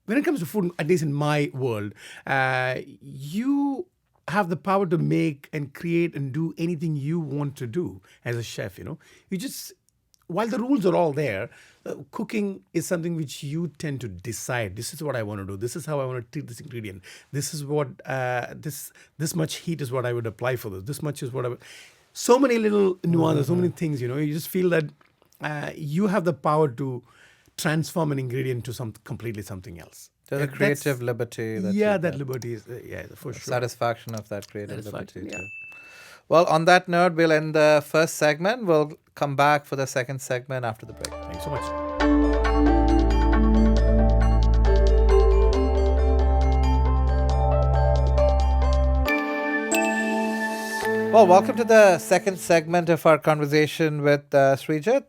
when it comes to food, at least in my world, you have the power to make and create and do anything you want to do as a chef. You just, while the rules are all there, cooking is something which you tend to decide. This is what I want to do. This is how I want to treat this ingredient. This is what this much heat is what I would apply for this. This much is what I would. So many little nuances, so many things. You just feel that you have the power to transform an ingredient to completely something else. There's a creative liberty. That liberty is for sure. Satisfaction of that creative liberty yeah. too. Well, on that note, we'll end the first segment. We'll come back for the second segment after the break. Thanks so much. Well, welcome to the second segment of our conversation with Srijith.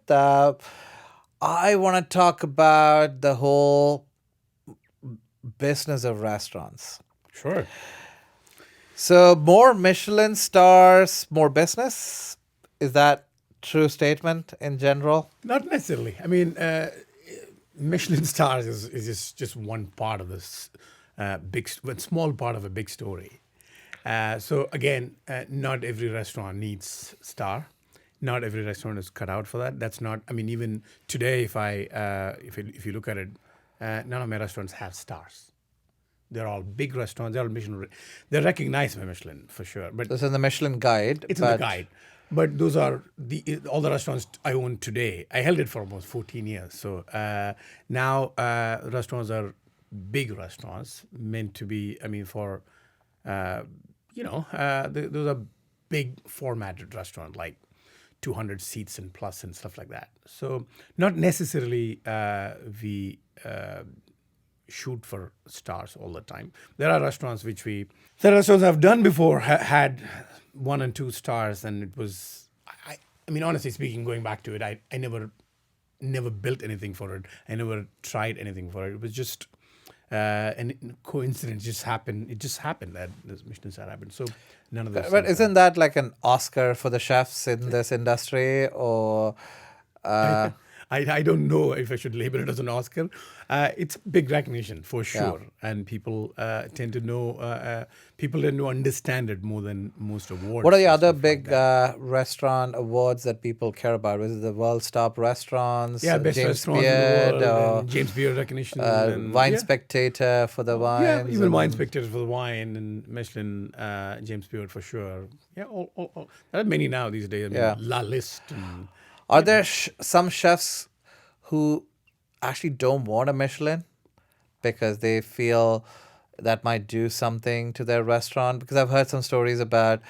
I want to talk about the whole business of restaurants. Sure. So, more Michelin stars, more business. Is that true statement in general? Not necessarily. Michelin stars is just one part of this small part of a big story. So again, not every restaurant needs star. Not every restaurant is cut out for that. That's not. Even today, if you look at it, none of my restaurants have stars. They're all big restaurants. They're all Michelin. They're recognized by Michelin for sure. But This is the Michelin Guide. it's in the guide. But those are all the restaurants I own today. I held it for almost 14 years. So now restaurants are big restaurants meant to be. Those are big formatted restaurant like 200 seats and plus and stuff like that. So not necessarily we shoot for stars all the time. There are restaurants I've done before had 1 and 2 stars, and it was, honestly speaking, going back to it, I never built anything for it. I never tried anything for it. It was just a coincidence. It just happened that this Michelin star happened. So none of those. But isn't that like an Oscar for the chefs in this industry, or? I don't know if I should label it as an Oscar. It's big recognition for sure, and people tend to know. People tend to understand it more than most awards. What are the and other stuff big like that. restaurant awards that people care about? Was it the World's Top Restaurants? Yeah, best James restaurant Beard, in the world, or and James Beard recognition, and, Wine Spectator for the wine. Yeah, even Wine Spectator for the wine, and Michelin, James Beard for sure. Yeah, all. There are many now these days. Yeah. La Liste. And, Are there some chefs who actually don't want a Michelin because they feel that might do something to their restaurant? Because I've heard some stories about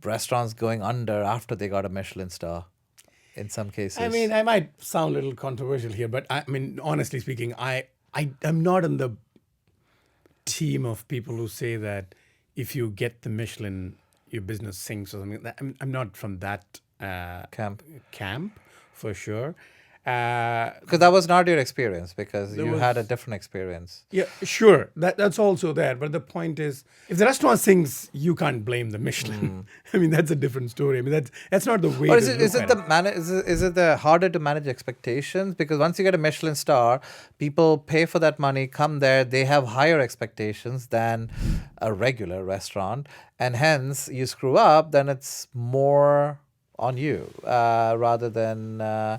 restaurants going under after they got a Michelin star in some cases. I mean, I might sound a little controversial here, but I mean, honestly speaking, I'm not in the team of people who say that if you get the Michelin, your business sinks or something. I'm not from that camp for sure. Because that was not your experience, because you had a was- different experience. Yeah, sure. That's also there. But the point is, if the restaurant sinks, you can't blame the Michelin. I mean, that's a different story. I mean, that's not the way. Or to is look it at is it the harder to manage expectations? Because once you get a Michelin star, people pay for that money, come there, they have higher expectations than a regular restaurant, and hence you screw up, then it's more on you rather than.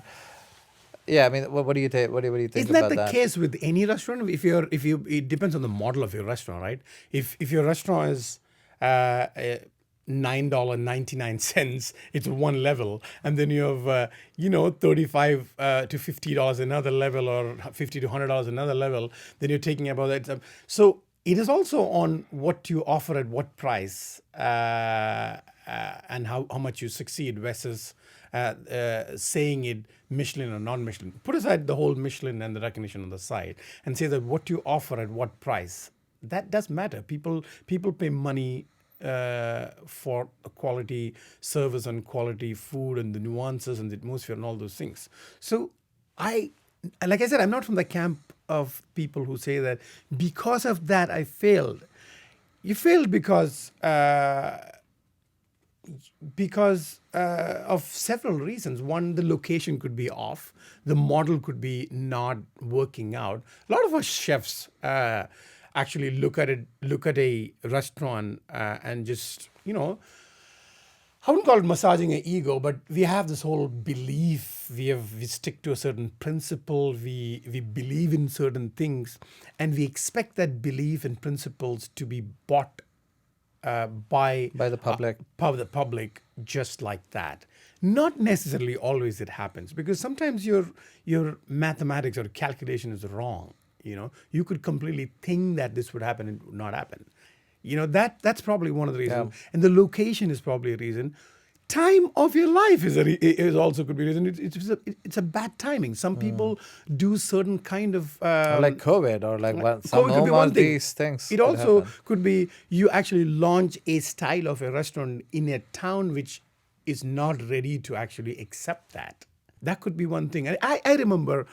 Yeah, I mean, what do you think? What do you think Isn't that about the that? case with any restaurant? It depends on the model of your restaurant, right? If your restaurant is $9.99, it's one level, and then you have $35 to $50 another level, or $50 to $100 another level. Then you're taking about that. So it is also on what you offer at what price, and how much you succeed versus saying it Michelin or non-Michelin. Put aside the whole Michelin and the recognition on the side, and say that what you offer at what price. That does matter. People pay money for a quality service and quality food and the nuances and the atmosphere and all those things. So like I said, I'm not from the camp of people who say that because of that I failed. You failed because of several reasons. One, the location could be off. The model could be not working out. A lot of us chefs actually look at a restaurant and just, I wouldn't call it massaging an ego, but we have this whole belief. We stick to a certain principle. We believe in certain things, and we expect that belief and principles to be bought by the public. the public, just like that. Not necessarily always it happens, because sometimes your mathematics or calculation is wrong. You could completely think that this would happen and it would not happen. That's probably one of the reasons, and the location is probably a reason. Time of your life is also could be a reason. It's a bad timing. Some people do certain kind of Or like COVID, or like COVID could be one thing. these things. It could also happen. could be you actually launch a style of a restaurant in a town which is not ready to actually accept that. That could be one thing. I remember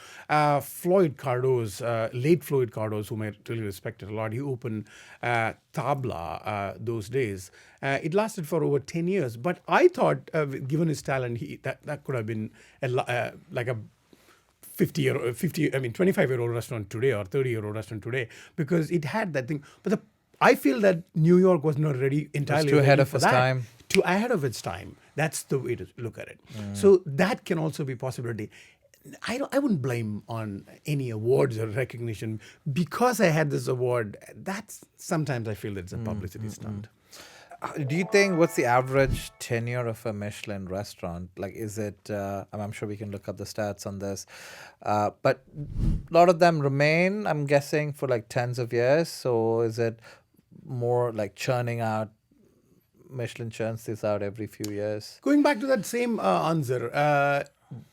Floyd Cardo's, late Floyd Cardo's, whom I really respected a lot. He opened Tabla those days. It lasted for over 10 years. But I thought, given his talent, that could have been like a 25-year-old restaurant today, or 30-year-old restaurant today, because it had that thing. But I feel that New York was not ready entirely. too ahead ready of for its that. time. Too ahead of its time. That's the way to look at it. So that can also be a possibility. I wouldn't blame on any awards or recognition because I had this award. That's sometimes I feel that it's a publicity stunt. Do you think, what's the average tenure of a Michelin restaurant? Like, is it, I'm sure we can look up the stats on this, but a lot of them remain, I'm guessing, for like tens of years. So is it more like churning out? Michelin churns this out every few years. Going back to that same answer,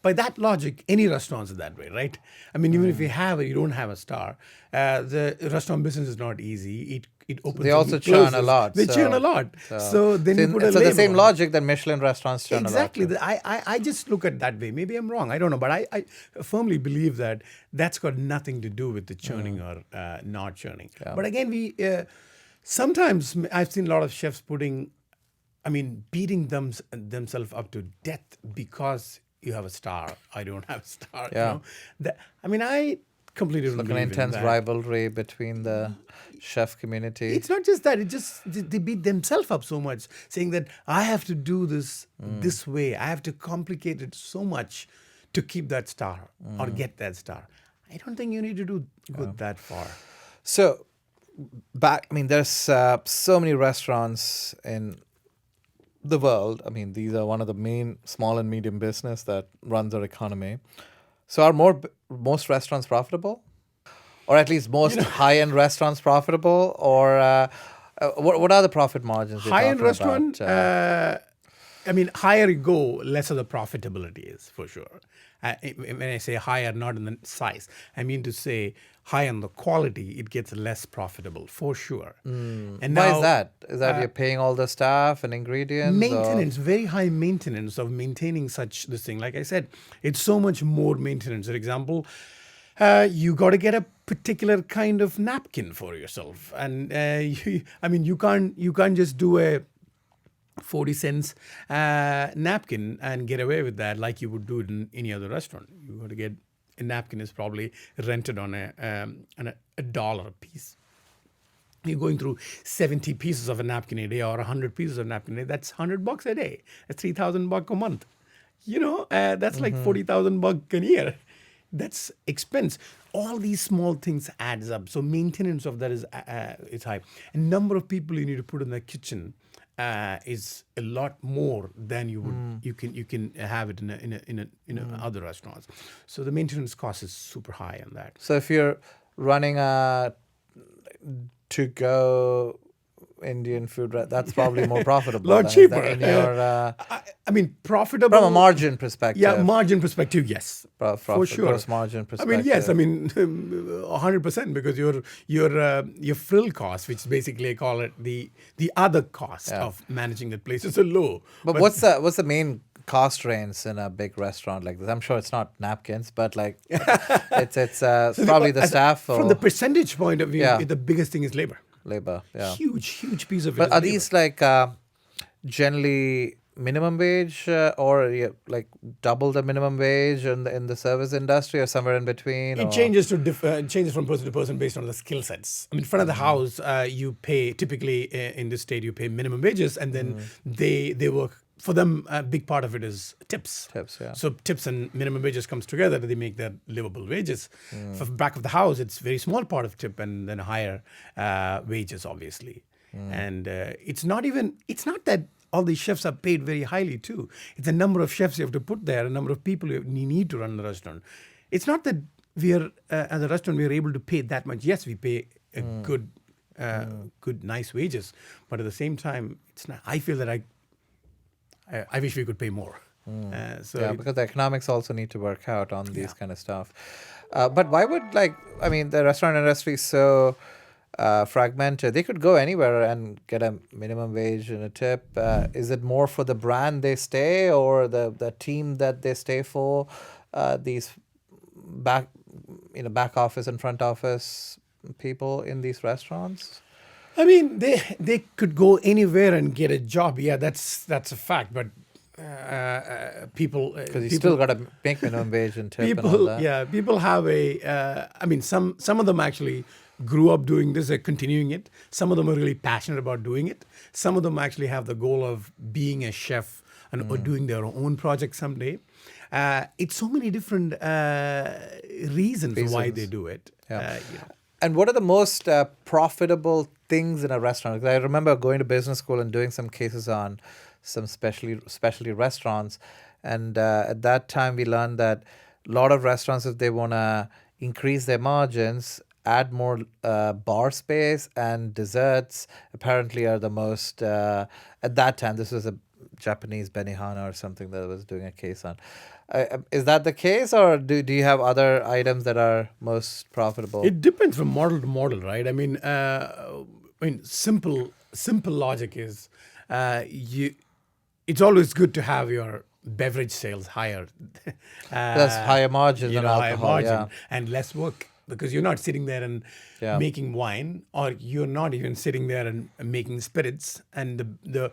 by that logic, any restaurants are that way, right? I mean, even if you don't have a star, the restaurant business is not easy. It opens. They and also it churn a closes. lot. They churn a lot. So then you put a so the label same on it. logic that Michelin restaurants churn Exactly. a lot. I just look at it that way. Maybe I'm wrong. I don't know. But I firmly believe that that's got nothing to do with the churning or not churning. Yeah. But again, sometimes I've seen a lot of chefs beating themselves up to death because you have a star. I don't have a star. Yeah. I completely don't Like an believe in intense that. rivalry between the chef community. It's not just that. They beat themselves up so much, saying that I have to do this this way. I have to complicate it so much to keep that star or get that star. I don't think you need to go that far. So, there's so many restaurants in the world, I mean, these are one of the main small and medium business that runs our economy. So are most restaurants profitable? Or at least most high-end restaurants profitable? Or what are the profit margins you're High-end talking restaurant, about? I mean, higher you go, lesser the profitability is for sure. When I say higher, not in the size, I mean to say high on the quality, it gets less profitable for sure. And Why now, is that? Is that you're paying all the staff and ingredients? maintenance, very high maintenance of maintaining such this thing. Like I said, it's so much more maintenance. For example, you got to get a particular kind of napkin for yourself, and you can't just do a 40 cents napkin and get away with that like you would do it in any other restaurant. You got to get a napkin is probably rented on a dollar a piece. You're going through 70 pieces of a napkin a day or 100 pieces of napkin a day. That's $100 a day. That's $3,000 a month. That's like $40,000 a year. That's expense. All these small things adds up. So maintenance of that is high. And number of people you need to put in the kitchen is a lot more than you would you can have it in other restaurants. So the maintenance cost is super high on that. So if you're running a to-go Indian food, that's probably more profitable. Lot than- cheaper. than in your, I mean, profitable from a margin perspective. Yeah, margin perspective, yes, for Profit, sure. gross margin I perspective. mean, yes, 100% because your frill cost, which basically I call it the other cost of managing that place, is so low. But what's the main cost range in a big restaurant like this? I'm sure it's not napkins, but like it's probably the staff or From the percentage point of view, the biggest thing is labor. labor. Yeah. Huge piece of it. But is are labor. these like generally minimum wage or like double the minimum wage in the service industry or somewhere in between? It or? changes changes from person to person based on the skill sets. I mean, in front of the house, you pay typically in this state you pay minimum wages, and then they work. For them, a big part of it is tips. Tips, yeah. So tips and minimum wages comes together. They make their livable wages. For back of the house, it's very small part of tip and then higher wages, obviously. And it's not that all these chefs are paid very highly too. It's a number of chefs you have to put there, a number of people you need to run the restaurant. It's not that we are as a restaurant we are able to pay that much. Yes, we pay a good, nice wages, but at the same time, it's not. I feel that I wish we could pay more. Because the economics also need to work out on these kind of stuff. But why would the restaurant industry is so fragmented? They could go anywhere and get a minimum wage and a tip. Is it more for the brand they stay or the team that they stay for? These back office and front office people in these restaurants? I mean, they could go anywhere and get a job. Yeah, that's a fact. But people, because you still got to make minimum wage and tip and all that. Yeah, people have some of them actually grew up doing this, they're continuing it. Some of them are really passionate about doing it. Some of them actually have the goal of being a chef or doing their own project someday. It's so many different reasons why they do it. Yeah. And what are the most profitable things in a restaurant? Because I remember going to business school and doing some cases on some specialty restaurants. And at that time, we learned that a lot of restaurants, if they want to increase their margins, add more bar space and desserts, apparently are the most, at that time, this was a Japanese Benihana or something that I was doing a case on. Is that the case, or do you have other items that are most profitable? It depends from model to model, right? I mean, simple logic is it's always good to have your beverage sales higher. That's higher margin than alcohol, and less work. Because you're not sitting there and making wine, or you're not even sitting there and making spirits. And the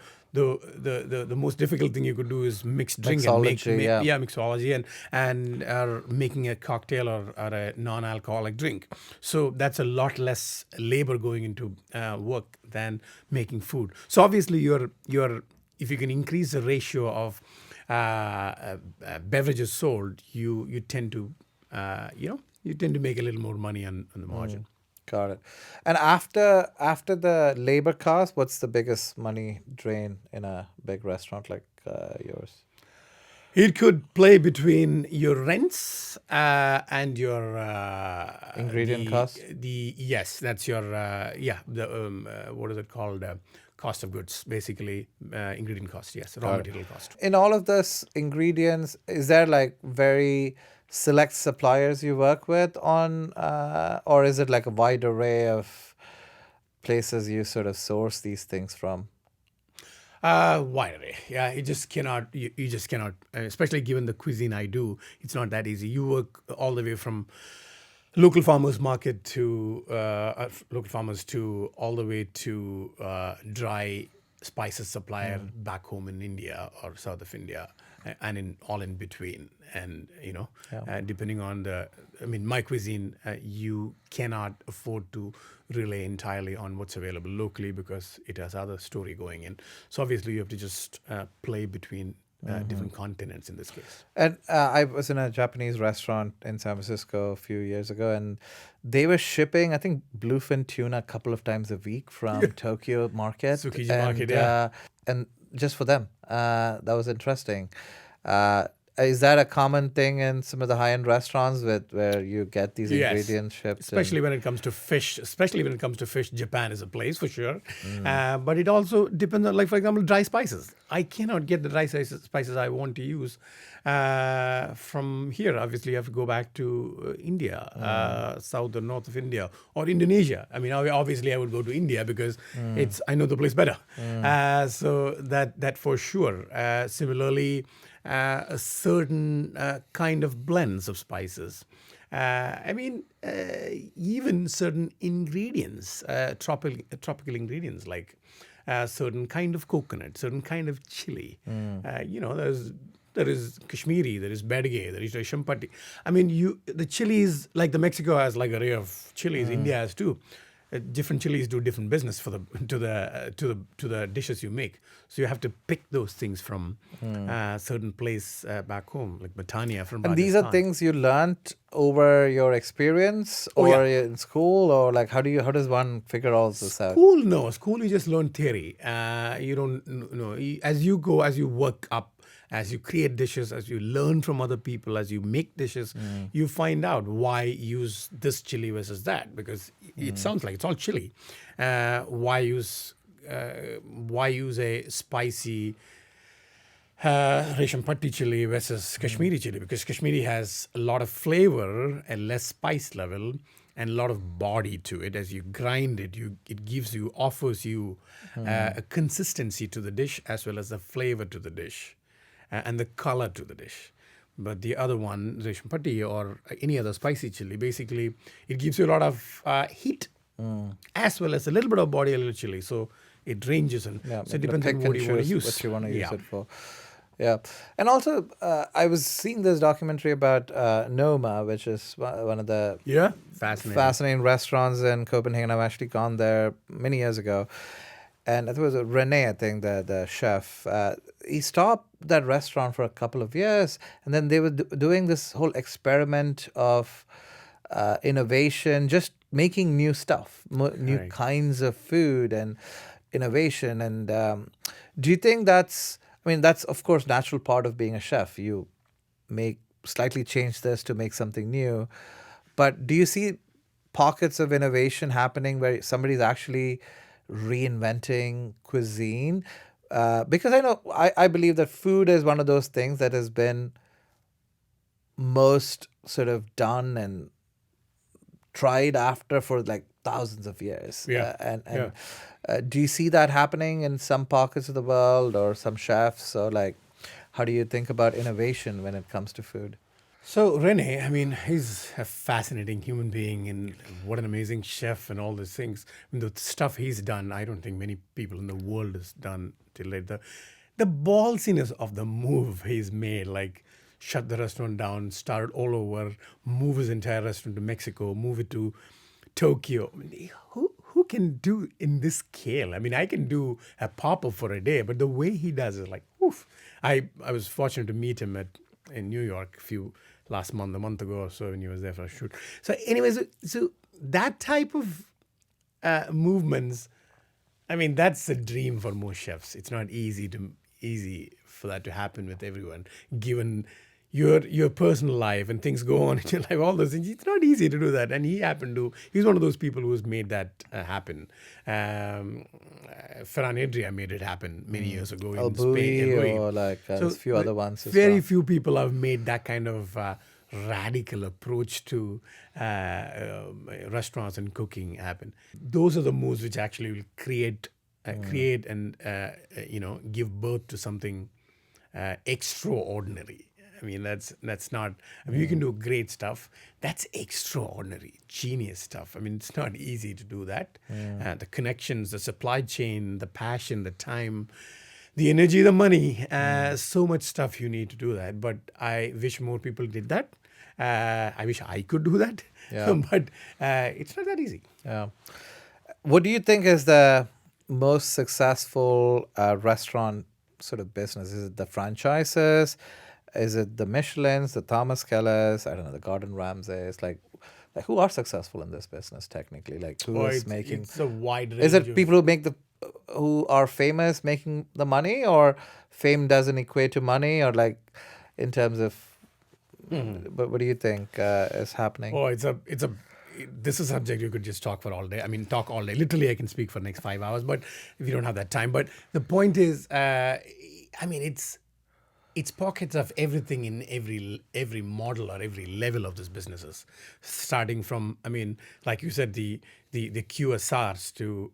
most difficult thing you could do is mix drink mixology, and mixology and making a cocktail or a non-alcoholic drink. So that's a lot less labor going into work than making food. So obviously, if you can increase the ratio of beverages sold, you tend to you tend to make a little more money on the margin. Got it. And after the labor cost, what's the biggest money drain in a big restaurant like yours? It could play between your rents and your Ingredient costs? Yes, that's your what is it called? Cost of goods, basically ingredient cost. Yes, raw material cost. In all of this ingredients, is there like very select suppliers you work with on, or is it like a wide array of places you sort of source these things from? Wide array. Yeah, you just cannot. You just cannot. Especially given the cuisine I do, it's not that easy. You work all the way from local farmers market to local farmers to all the way to dry spices supplier back home in India or south of India, and in all in between. And depending on my cuisine, you cannot afford to rely entirely on what's available locally because it has other story going in. So obviously you have to just play between different continents in this case. And I was in a Japanese restaurant in San Francisco a few years ago, and they were shipping, I think, bluefin tuna a couple of times a week from Tokyo market. Tsukiji market, yeah. And just for them. That was interesting. Is that a common thing in some of the high-end restaurants where you get these ingredients shipped? Especially when it comes to fish. Japan is a place for sure. But it also depends on, like, for example, dry spices. I cannot get the dry spices I want to use from here. Obviously, you have to go back to India, south or north of India, or Indonesia. I mean, obviously, I would go to India because I know the place better. So that for sure. Similarly, a certain kind of blends of spices. Even certain ingredients, tropical ingredients like certain kind of coconut, certain kind of chili. There is Kashmiri, there is Badige, there is Shampati. The chilies, like the Mexico has like array of chilies, India has too. Different chilies do different business to the dishes you make. So you have to pick those things from certain place back home, like Batania from Rajasthan. And these are things you learnt over your experience, or in school, or like how does one figure all this out? School you just learn theory. You don't know. As you go, as you work up, as you create dishes, as you learn from other people, as you make dishes, you find out why use this chili versus that, because it sounds like it's all chili. Why use a spicy Reshampatti chili versus Kashmiri chili, because Kashmiri has a lot of flavor and less spice level and a lot of body to it. As you grind it, it offers you a consistency to the dish as well as the flavor to the dish. And the color to the dish. But the other one, Reshampatti or any other spicy chili, basically it gives you a lot of heat as well as a little bit of body, a little chili. So it ranges, and so it depends on what you want to use. What you want to use it for. Yeah. And also, I was seeing this documentary about Noma, which is one of the fascinating restaurants in Copenhagen. I've actually gone there many years ago. And it was Rene, I think, the chef. He stopped that restaurant for a couple of years, and then they were doing this whole experiment of innovation, just making new stuff, new kinds of food and innovation. And do you think that's of course natural part of being a chef? You slightly change this to make something new. But do you see pockets of innovation happening where somebody's actually reinventing cuisine? Because I believe that food is one of those things that has been most sort of done and tried after for like thousands of years. Do you see that happening in some pockets of the world or some chefs? Or like, how do you think about innovation when it comes to food? So Rene, he's a fascinating human being, and what an amazing chef and all these things. The stuff he's done, I don't think many people in the world has done till late. The ballsiness of the move he's made, like shut the restaurant down, start all over, move his entire restaurant to Mexico, move it to Tokyo. Who can do in this scale? I can do a pop-up for a day, but the way he does is like, oof. I was fortunate to meet him in New York last month, a month ago or so, when he was there for a shoot. So, anyways, so that type of movements, I mean, that's a dream for most chefs. It's not easy for that to happen with everyone, given your personal life and things go on in your life, all those things. It's not easy to do that. And he's one of those people who's made that happen. Ferran Adria made it happen many years ago in Spain. Or like a few other ones as Very well. few people have made that kind of radical approach to restaurants and cooking happen. Those are the moves which actually will create and give birth to something extraordinary. I mean, that's not. I mean, you can do great stuff. That's extraordinary, genius stuff. I mean, it's not easy to do that. The connections, the supply chain, the passion, the time, the energy, the money. So much stuff you need to do that. But I wish more people did that. I wish I could do that. Yeah. But it's not that easy. Yeah. What do you think is the most successful restaurant sort of business? Is it the franchises? Is it the Michelins, the Thomas Kellers, I don't know, the Gordon Ramsays? Like who are successful in this business technically? Like who is making? It's a wide range. Is it people who are famous making the money, or fame doesn't equate to money, or like in terms of? But what do you think is happening? Oh, this is a subject you could just talk for all day. I mean, talk all day. Literally, I can speak for the next 5 hours, but if you don't have that time. But the point is, I mean, it's pockets of everything in every model or every level of these businesses, starting from, I mean, like you said, the QSRs to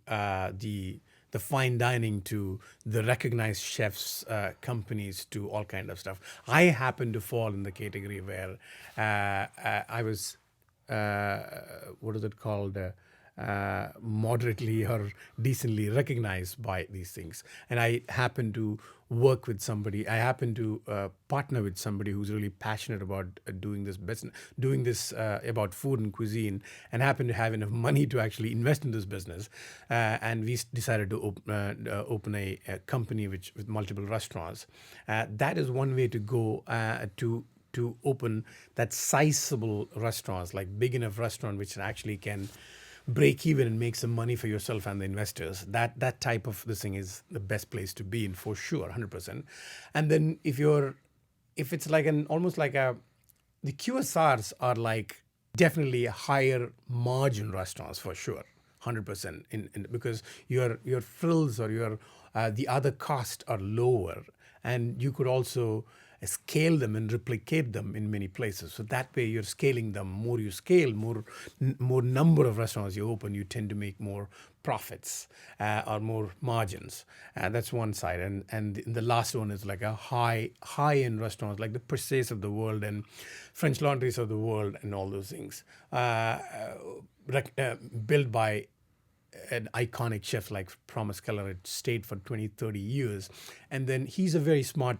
the fine dining to the recognized chefs companies to all kind of stuff. I happen to fall in the category where I was what is it called? Moderately or decently recognized by these things. And I happen to work with somebody. I happen to partner with somebody who's really passionate about doing this business, about food and cuisine, and happen to have enough money to actually invest in this business. And we decided to open a company with multiple restaurants. That is one way to go to open that sizable restaurants, like big enough restaurant which actually can break even and make some money for yourself and the investors. That type of this thing is the best place to be in for sure, 100%. And then if it's like the QSRs are like definitely higher margin restaurants for sure, 100%. Because your frills or your the other costs are lower, and you could also scale them and replicate them in many places. So that way you're scaling them. More you scale, more number of restaurants you open, you tend to make more profits or more margins. That's one side. And the last one is like a high-end restaurants like the Percés of the world and French Laundries of the world and all those things. Built by an iconic chef like Thomas Keller. It stayed for 20, 30 years. And then he's a very smart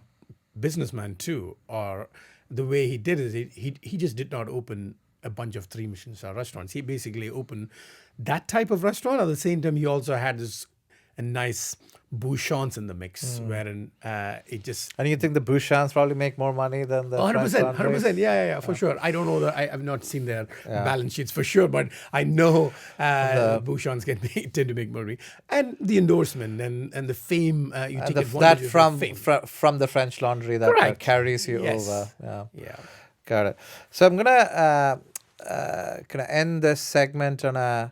businessman too, or the way he did it, he just did not open a bunch of 3 Michelin star restaurants. He basically opened that type of restaurant. At the same time, he also had a nice bouchons in the mix, wherein it just. And you think the bouchons probably make more money than the 100%, yeah, for sure. I don't know I have not seen their balance sheets for sure, but I know bouchons tend to make more money, and the endorsement and the fame. You take advantage of from the French Laundry that carries you over. Yeah. Got it. So I'm gonna end this segment on a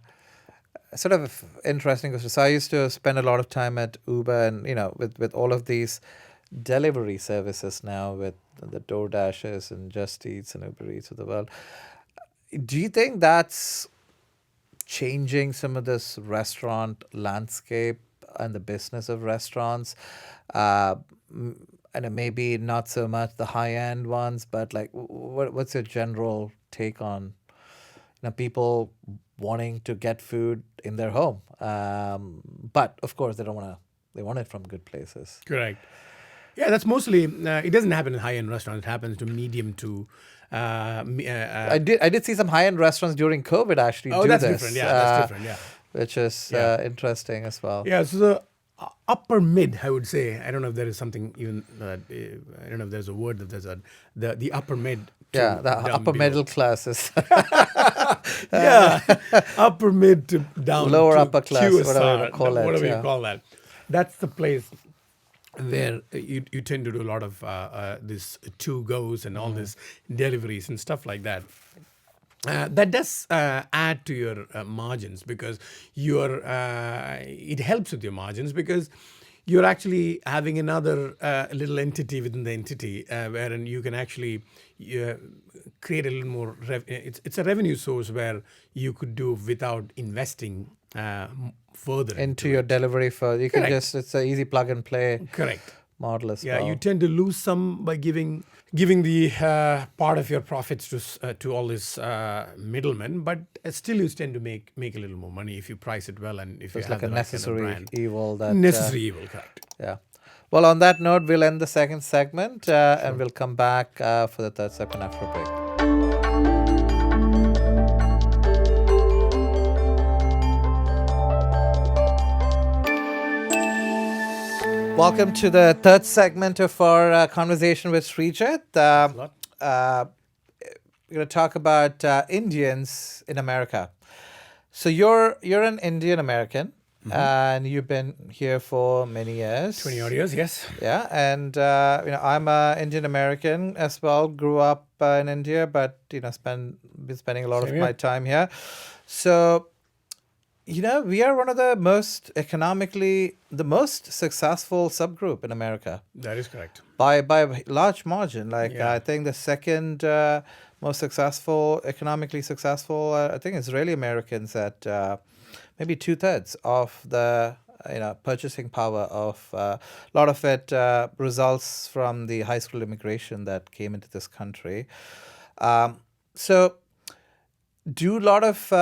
sort of interesting question. So I used to spend a lot of time at Uber, and with all of these delivery services now, with the DoorDashes and Just Eats and Uber Eats of the world. Do you think that's changing some of this restaurant landscape and the business of restaurants? And maybe not so much the high-end ones, but like, what's your general take on people wanting to get food in their home, but of course they want it from good places. Correct. Yeah, that's mostly. It doesn't happen in high-end restaurants. It happens to medium to. I did see some high-end restaurants during COVID actually. Oh, do that's this, different. Yeah, that's different. Yeah, which is interesting as well. Yeah, so the upper mid, I would say. I don't know if there is something even. I don't know if there's a word that there's the upper mid Yeah, the down upper below. middle class is Yeah, upper mid to down Lower to upper class, QSR, whatever you call it, whatever yeah. you call that. That's the place where you tend to do a lot of this to goes and all this deliveries and stuff like that. That does add to your margins because it helps with your margins because you're actually having another little entity within the entity wherein you can actually create a little more. It's a revenue source where you could do without investing further into your delivery for you can Correct. just it's an easy plug and play Correct. model as Yeah, well. you tend to lose some by giving the part of your profits to all these middlemen, but still you tend to make a little more money if you price it well and if It's you like have a the right kind of necessary brand. evil that Necessary evil, correct. yeah. Well, on that note, we'll end the second segment and we'll come back for the third segment after a break. Welcome to the third segment of our conversation with Srijith. lot. We're going to talk about Indians in America. So you're an Indian American, and you've been here for many years. 20 odd years, yes. Yeah, and I'm an Indian American as well. Grew up in India, but been spending a lot Same of here. my time here. So, we are one of the most successful subgroup in America That is correct. by a large margin. Yeah. I think the second most economically successful, I think Israeli Americans at maybe 2/3 of the purchasing power of a lot of it results from the high school immigration that came into this country. So, do a lot of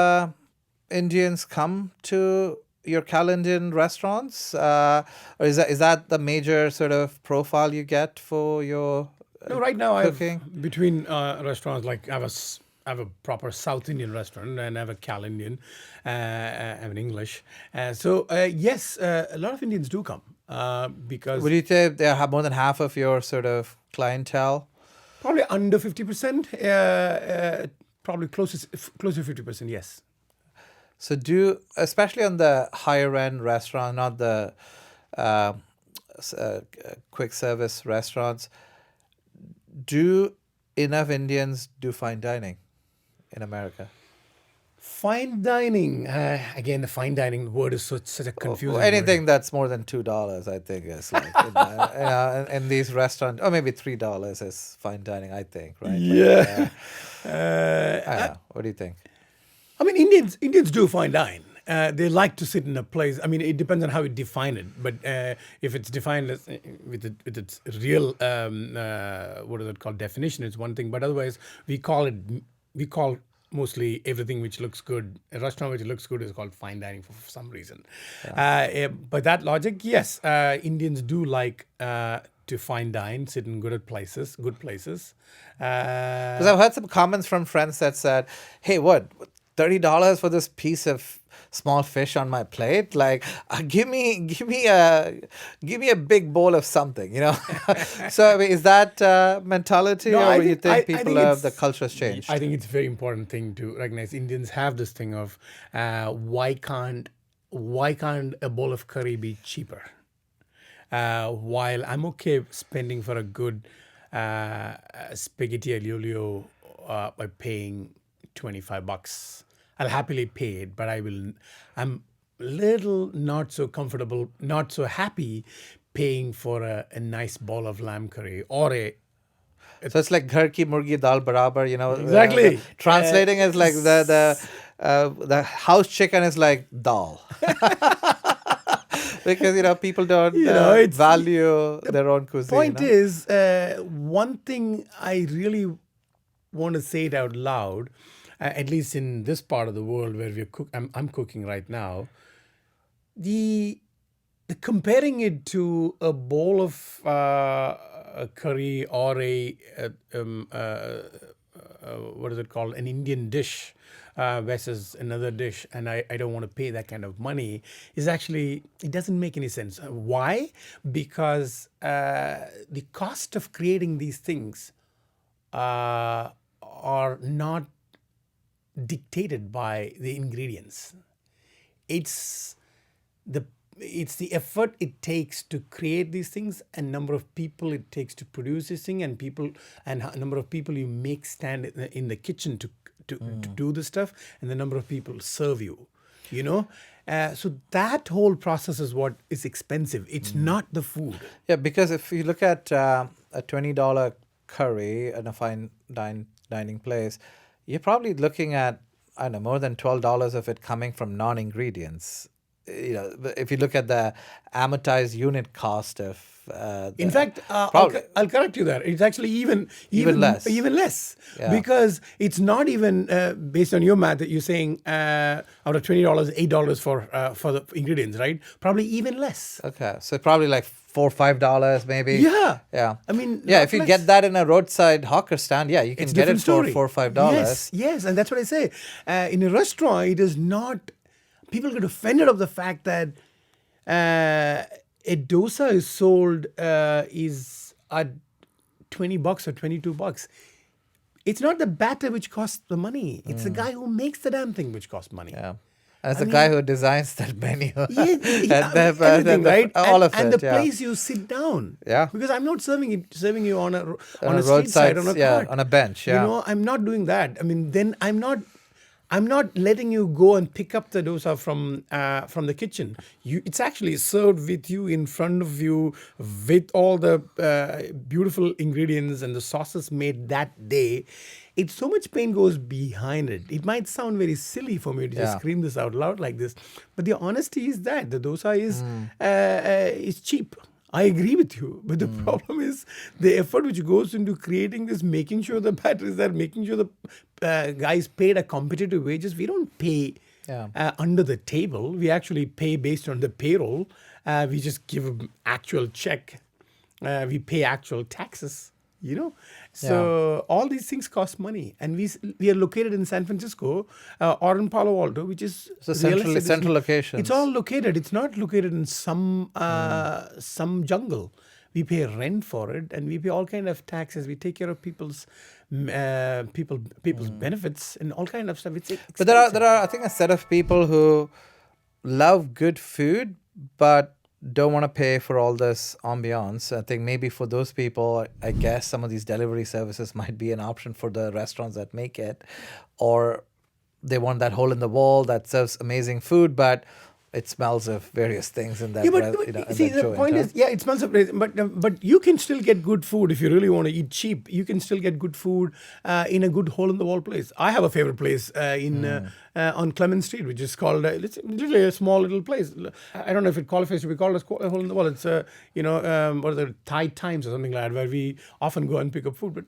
Indians come to your Indian restaurants, or is that the major sort of profile you get for your No, right now cooking? between restaurants, like I have a proper South Indian restaurant and I have a Cal Indian, I have an English. Yes, a lot of Indians do come because Would you say they have more than half of your sort of clientele? probably under 50%, probably close to 50%, yes. So especially on the higher end restaurant, not the quick service restaurants, do enough Indians do fine dining in America? Fine dining, again, the fine dining word is such a confusing word. Anything that's more than $2, I think, is like in these restaurants, or maybe $3 is fine dining. I think, right? Yeah. I don't know. What do you think? I mean, Indians do fine dine. They like to sit in a place. I mean, it depends on how you define it. But if it's defined as with its real what is it called definition, it's one thing. But otherwise, we call mostly everything which looks good. A restaurant which looks good is called fine dining for some reason. By that logic, yes, Indians do like to fine dine, sit in good places. Because I've heard some comments from friends that said, "Hey, what? $30 for this piece of small fish on my plate? Like, give me a big bowl of something, So I mean, is that mentality, No, or I do you think- think I people think the it's- culture has changed? I think it's a very important thing to recognize. Indians have this thing of why can't a bowl of curry be cheaper? While I'm okay spending for a good spaghetti aglio by paying $25, I'll happily pay it. But I'm little not so comfortable, not so happy paying for a nice bowl of lamb curry or So it's like ghar ki murgi dal barabar, Exactly. Translating is like the house chicken is like dal. Because people don't it's- value their own cuisine. Point is, one thing I really want to say it out loud, at least in this part of the world where I'm cooking right now, the comparing it to a bowl of a curry or what is it called, an Indian dish versus another dish, and I don't want to pay that kind of money, is actually, it doesn't make any sense. Why? Because the cost of creating these things are not dictated by the ingredients. It's the effort it takes to create these things, and number of people it takes to produce this thing, and number of people you make stand in the kitchen to do the stuff, and the number of people serve you. So that whole process is what is expensive. It's not the food. Yeah, because if you look at a $20 curry in a fine dining place, you're probably looking at, I don't know, more than $12 of it coming from non-ingredients. If you look at the amortized unit cost of In fact, I'll correct you there. It's actually even less. Even less. Yeah. Because it's not even based on your math that you're saying out of $20, $8 for the ingredients, right? Probably even less. Okay, so probably like $4 or $5 maybe. Yeah. Yeah. I mean, yeah, not if you less. get that in a roadside hawker stand, yeah, you can It's a get it different for story. $4 or $5. Yes, and that's what I say. In a restaurant, it is not. People get offended of the fact that a dosa is sold is at $20 or $22. It's not the batter which costs the money. It's the guy who makes the damn thing which costs money. Yeah. As the guy who designs that menu. Everything, right? All of it. And the yeah. place you sit down. Yeah. Because I'm not serving you on a street roadside, side, on a cart. on a bench. Yeah. I'm not doing that. I mean, then I'm not letting you go and pick up the dosa from the kitchen. It's actually served with you, in front of you, with all the beautiful ingredients and the sauces made that day. It's so much pain goes behind it. It might sound very silly for me to just scream this out loud like this, but the honesty is that the dosa is cheap. I agree with you, but the problem is the effort which goes into creating this, making sure the batter is there, making sure the guys paid a competitive wages. We don't pay under the table. We actually pay based on the payroll. We just give an actual check. We pay actual taxes. So all these things cost money, and we are located in San Francisco or in Palo Alto, which is central location. It's all located. It's not located in some jungle. We pay rent for it, and we pay all kind of taxes. We take care of people's benefits and all kind of stuff. It's expensive. But there are I think a set of people who love good food, but don't want to pay for all this ambiance. I think maybe for those people, I guess some of these delivery services might be an option for the restaurants that make it, or they want that hole in the wall that serves amazing food, but it smells of various things in that. The point is, it smells of, but you can still get good food if you really want to eat cheap. You can still get good food in a good hole in the wall place. I have a favorite place on Clement Street, which is called it's literally a small little place. I don't know if it qualifies to be called a hole in the wall. It's what are the Thai Times or something like that, where we often go and pick up food. But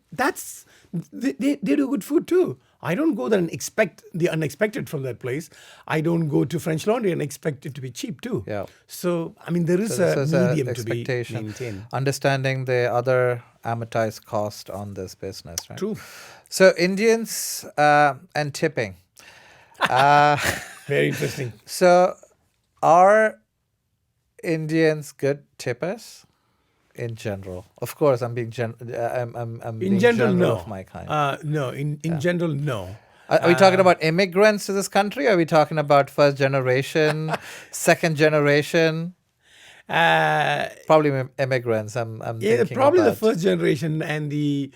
they do good food too. I don't go there and expect the unexpected from that place. I don't go to French Laundry and expect it to be cheap too. Yeah. So, I mean, there is a medium to be maintained. Understanding the other amortized cost on this business, right? True. So, Indians and tipping. Very interesting. So, are Indians good tippers? In general, of course, I'm being I'm being general no. of my kind. No, in general, no. Are we talking about immigrants to this country? Are we talking about first generation, second generation? Probably immigrants. I'm thinking probably about. the first generation and the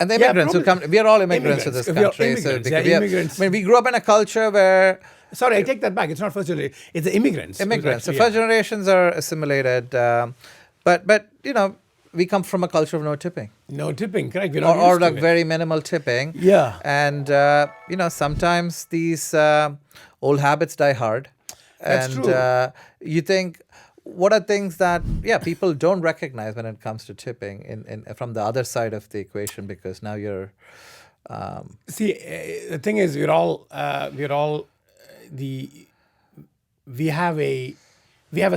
immigrants who come. We are all immigrants to this country. Immigrants. We grew up in a culture where. Sorry, I take that back. It's not first generation. It's the immigrants. Immigrants. The first generations are assimilated, but we come from a culture of no tipping. No tipping, correct. We're Or like very minimal tipping. Yeah. And sometimes these old habits die hard. That's and true. You think, what are things that people don't recognize when it comes to tipping in from the other side of the equation, because now you're see, the thing is, we have a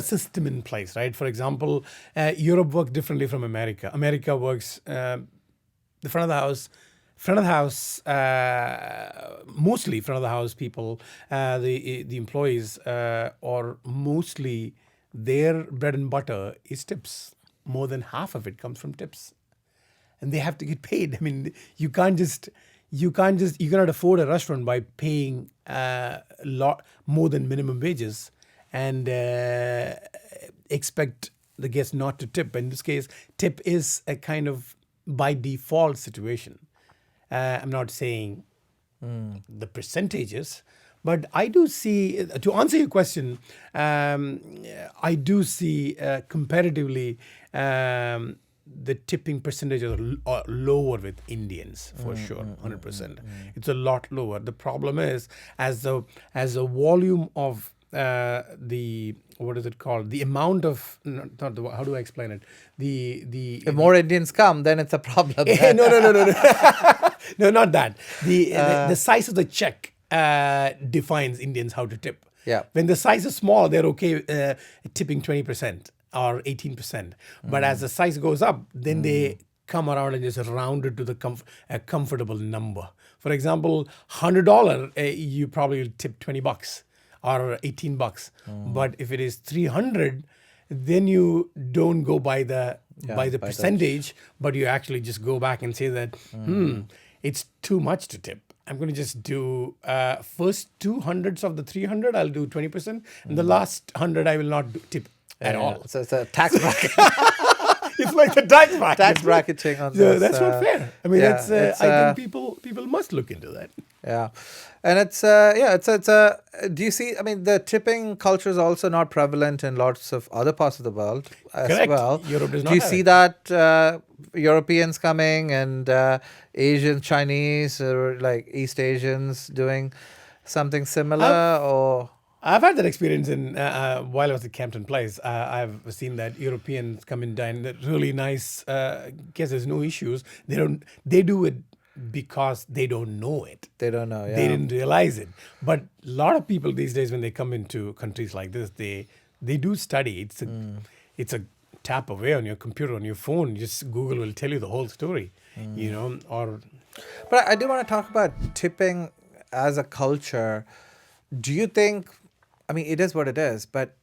system in place, right? For example, Europe works differently from America. America works the front of the house, mostly front of the house people, the employees, or mostly their bread and butter is tips. more than half of it comes from tips, and they have to get paid. I mean, you cannot afford a restaurant by paying a lot more than minimum wages and expect the guest not to tip. In this case, tip is a kind of by default situation. I'm not saying the percentages, but I do see, to answer your question, I do see comparatively the tipping percentages are lower with Indians for sure, 100%. It's a lot lower. The problem is as the volume of the, what is it called? The amount of, not the, how do I explain it? If more Indians come, then it's a problem. No. No, not that. The size of the check defines Indians how to tip. Yeah. When the size is small, they're okay tipping 20% or 18%. But as the size goes up, then they come around and just round it to the a comfortable number. For example, $100, you probably will tip $20 or $18. But if it is 300, then you don't go by the percentage, but you actually just go back and say that it's too much to tip. I'm going to just do first 200s of the 300, I'll do 20%, and the last 100 I will not tip at all. So it's a tax bracket. It's like the tax bracket. Tax bracketing on So this. that's not fair. I mean, yeah, that's I think people must look into that. Yeah, and it's do you see? I mean, the tipping culture is also not prevalent in lots of other parts of the world as Correct. well. Europe does not Do you have see it. that Europeans coming and Asian, Chinese, or like East Asians doing something similar? Or I've had that experience in while I was at Campton Place. I've seen that Europeans come and dine. They're really nice. Guess there's no issues. They do it because they don't know it. they don't know. Yeah. They didn't realize it. But a lot of people these days, when they come into countries like this, they do study. It's a tap away on your computer, on your phone. Just Google will tell you the whole story. You know, or But I do want to talk about tipping as a culture. Do you think, I mean, it is what it is, but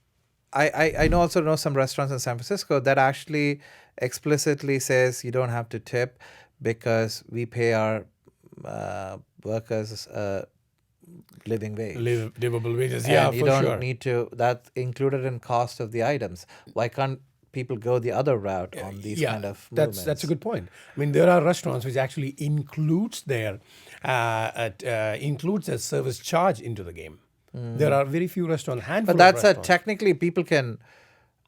I also know some restaurants in San Francisco that actually explicitly says you don't have to tip because we pay our workers living wage. livable wages. And Yeah, you for don't sure. need to, that's included in cost of the items. Why can't people go the other route on these kind of movements? That's a good point. I mean, there are restaurants which actually includes their service charge into the game. There are very few restaurants, handful But that's of a restaurants. technically people can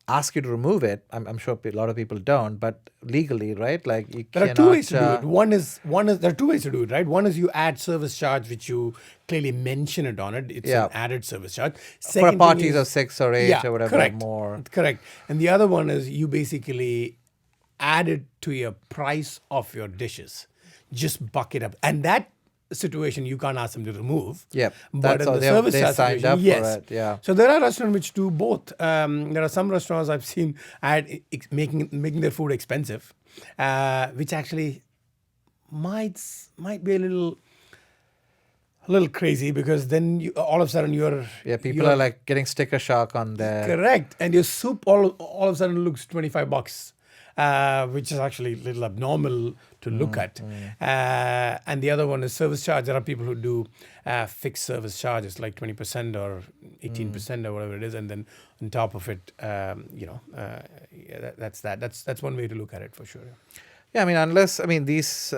ask you to remove it. I'm sure a lot of people don't, but legally, right? Like you There are cannot. two ways to do it. One is there are two ways to do it, right? One is you add service charge, which you clearly mention it on it. It's Yeah. an added service charge. For Second thing parties is- of 6 or 8 yeah, or whatever correct, more. Correct. And the other one is you basically add it to your price of your dishes. Just buck it up. And that situation you can't ask them to remove. Yep, But that's in all. the They service signed situation, up for yes. it, yeah. So there are restaurants which do both. There are some restaurants I've seen making their food expensive, which actually might be a little crazy, because then all of a sudden you're People are like getting sticker shock on their. correct, and your soup all of a sudden looks $25. Which is actually a little abnormal to look at. And the other one is service charge. There are people who do fixed service charges like 20% or 18% or whatever it is, and then on top of it, that's one way to look at it for sure. Yeah, these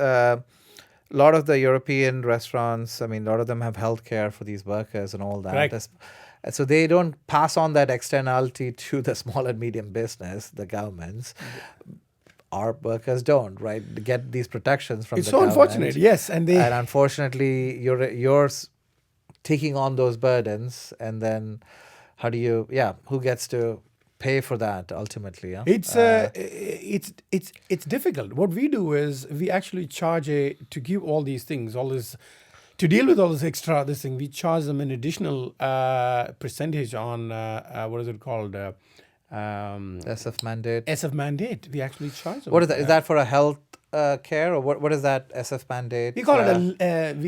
lot of the European restaurants, a lot of them have healthcare for these workers and all that. Correct. So they don't pass on that externality to the small and medium business, the governments. Our workers don't, right? They get these protections from It's the so government. unfortunate, yes, and unfortunately, you're taking on those burdens, and then how do you? Yeah, who gets to pay for that ultimately? Yeah? It's difficult. What we do is we actually charge to give all these things, all this, to deal with all this extra thing. We charge them an additional percentage on what is it called? SF mandate. SF mandate. We actually charge them. What is that? Is that for a health care, or what is that SF mandate? We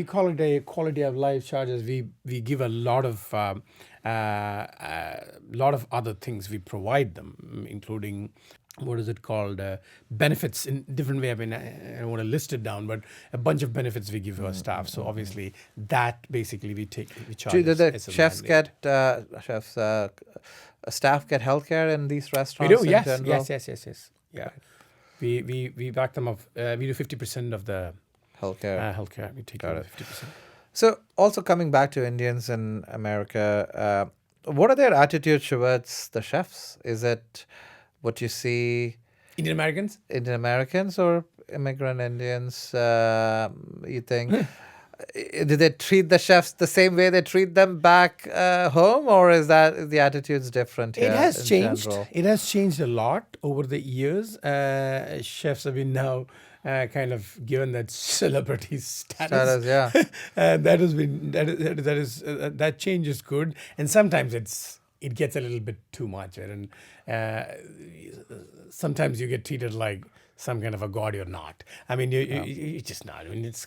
call it a quality of life charges. We give a lot of other things we provide them, including what is it called? Benefits in different way. I mean, I don't want to list it down, but a bunch of benefits we give our staff. So obviously, that basically we charge. Do the as a chefs mandate. staff get healthcare in these We restaurants? do, in yes, general? yes. Yeah, we back them up. We do 50% of the Healthcare. healthcare. We take Got over it. 50%. So, also coming back to Indians in America, what are their attitudes towards the chefs? Is it what you see Indian Americans. Indian Americans or immigrant Indians? You think? Do they treat the chefs the same way they treat them back home, or is the attitudes different here? It has in changed. general? It has changed a lot over the years. Chefs have been now kind of given that celebrity status. Yeah. That has been that change is good, and sometimes it gets a little bit too much, and sometimes you get treated like some kind of a god you're not. I mean, you're just not. I mean, it's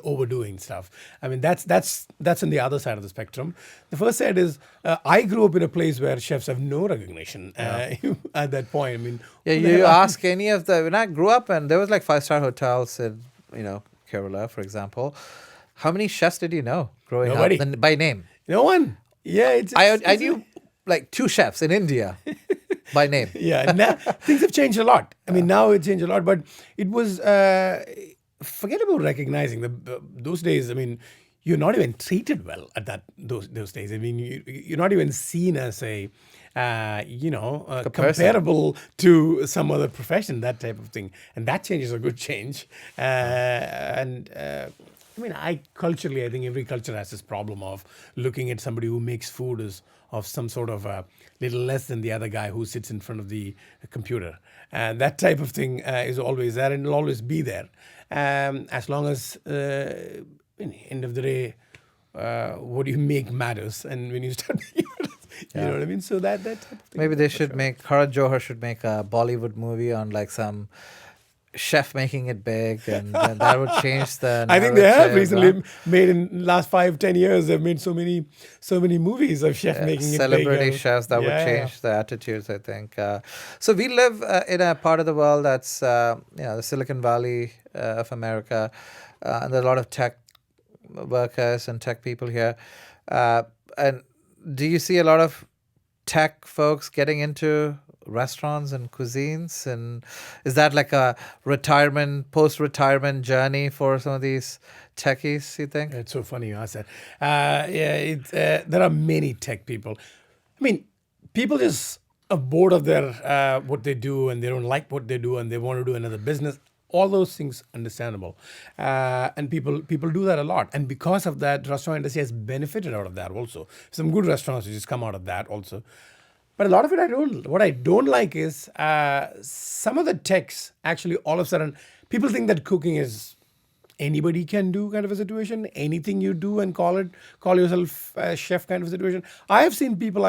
overdoing stuff. I mean, that's on the other side of the spectrum. The first side is I grew up in a place where chefs have no recognition at that point. I mean, Yeah, who the you hell are- ask any of when I grew up, and there was like 5-star hotels in Kerala, for example. How many chefs did you know growing Nobody. up by name? No one. Yeah, I knew like 2 chefs in India by name. Yeah, now, things have changed a lot. I mean, now it changed a lot, but it was forget about recognizing those days. I mean, you're not even treated well at those days. I mean, you're not even seen as a comparable to some other profession, that type of thing, and that change is a good change. I mean, I think every culture has this problem of looking at somebody who makes food as of some sort of a little less than the other guy who sits in front of the computer. And that type of thing is always there and will always be there. As long as, in the end of the day, what you make matters. And when you start, you know what I mean? So that type of thing. Maybe they should Karan Johar should make a Bollywood movie on like some chef making it big, and then that would change the I think they have narrative, recently made in last 5-10 years. They've made so many movies of chef making celebrity it big. chefs that would change the attitudes, I think. So we live in a part of the world that's the Silicon Valley of America, and there are a lot of tech workers and tech people here. And do you see a lot of tech folks getting into restaurants and cuisines, and is that like a post-retirement journey for some of these techies, you think? It's so funny you asked that. There are many tech people. I mean, people just are bored of their what they do, and they don't like what they do, and they want to do another business. All those things understandable, and people do that a lot, and because of that, restaurant industry has benefited out of that also. Some good restaurants just come out of that also. But a lot of it what I don't like is some of the techs actually all of a sudden, people think that cooking is anybody can do kind of a situation. Anything you do and call yourself a chef kind of a situation. I have seen people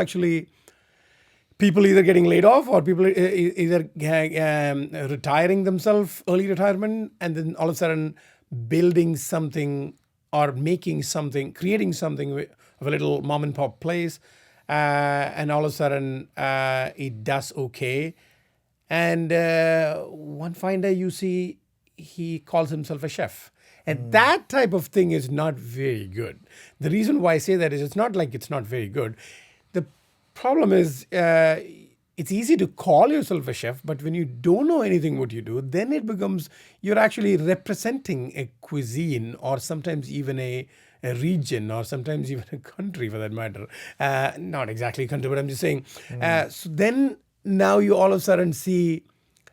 either getting laid off or people either retiring themselves, early retirement, and then all of a sudden building something or making something, creating something of a little mom and pop place. And all of a sudden it does okay, and one fine day you see he calls himself a chef, and that type of thing is not very good. The reason why I say that is it's not like it's not very good. The problem is it's easy to call yourself a chef, but when you don't know anything what you do, then it becomes you're actually representing a cuisine, or sometimes even a region, or sometimes even a country for that matter. Not exactly a country, but I'm just saying. So then now you all of a sudden see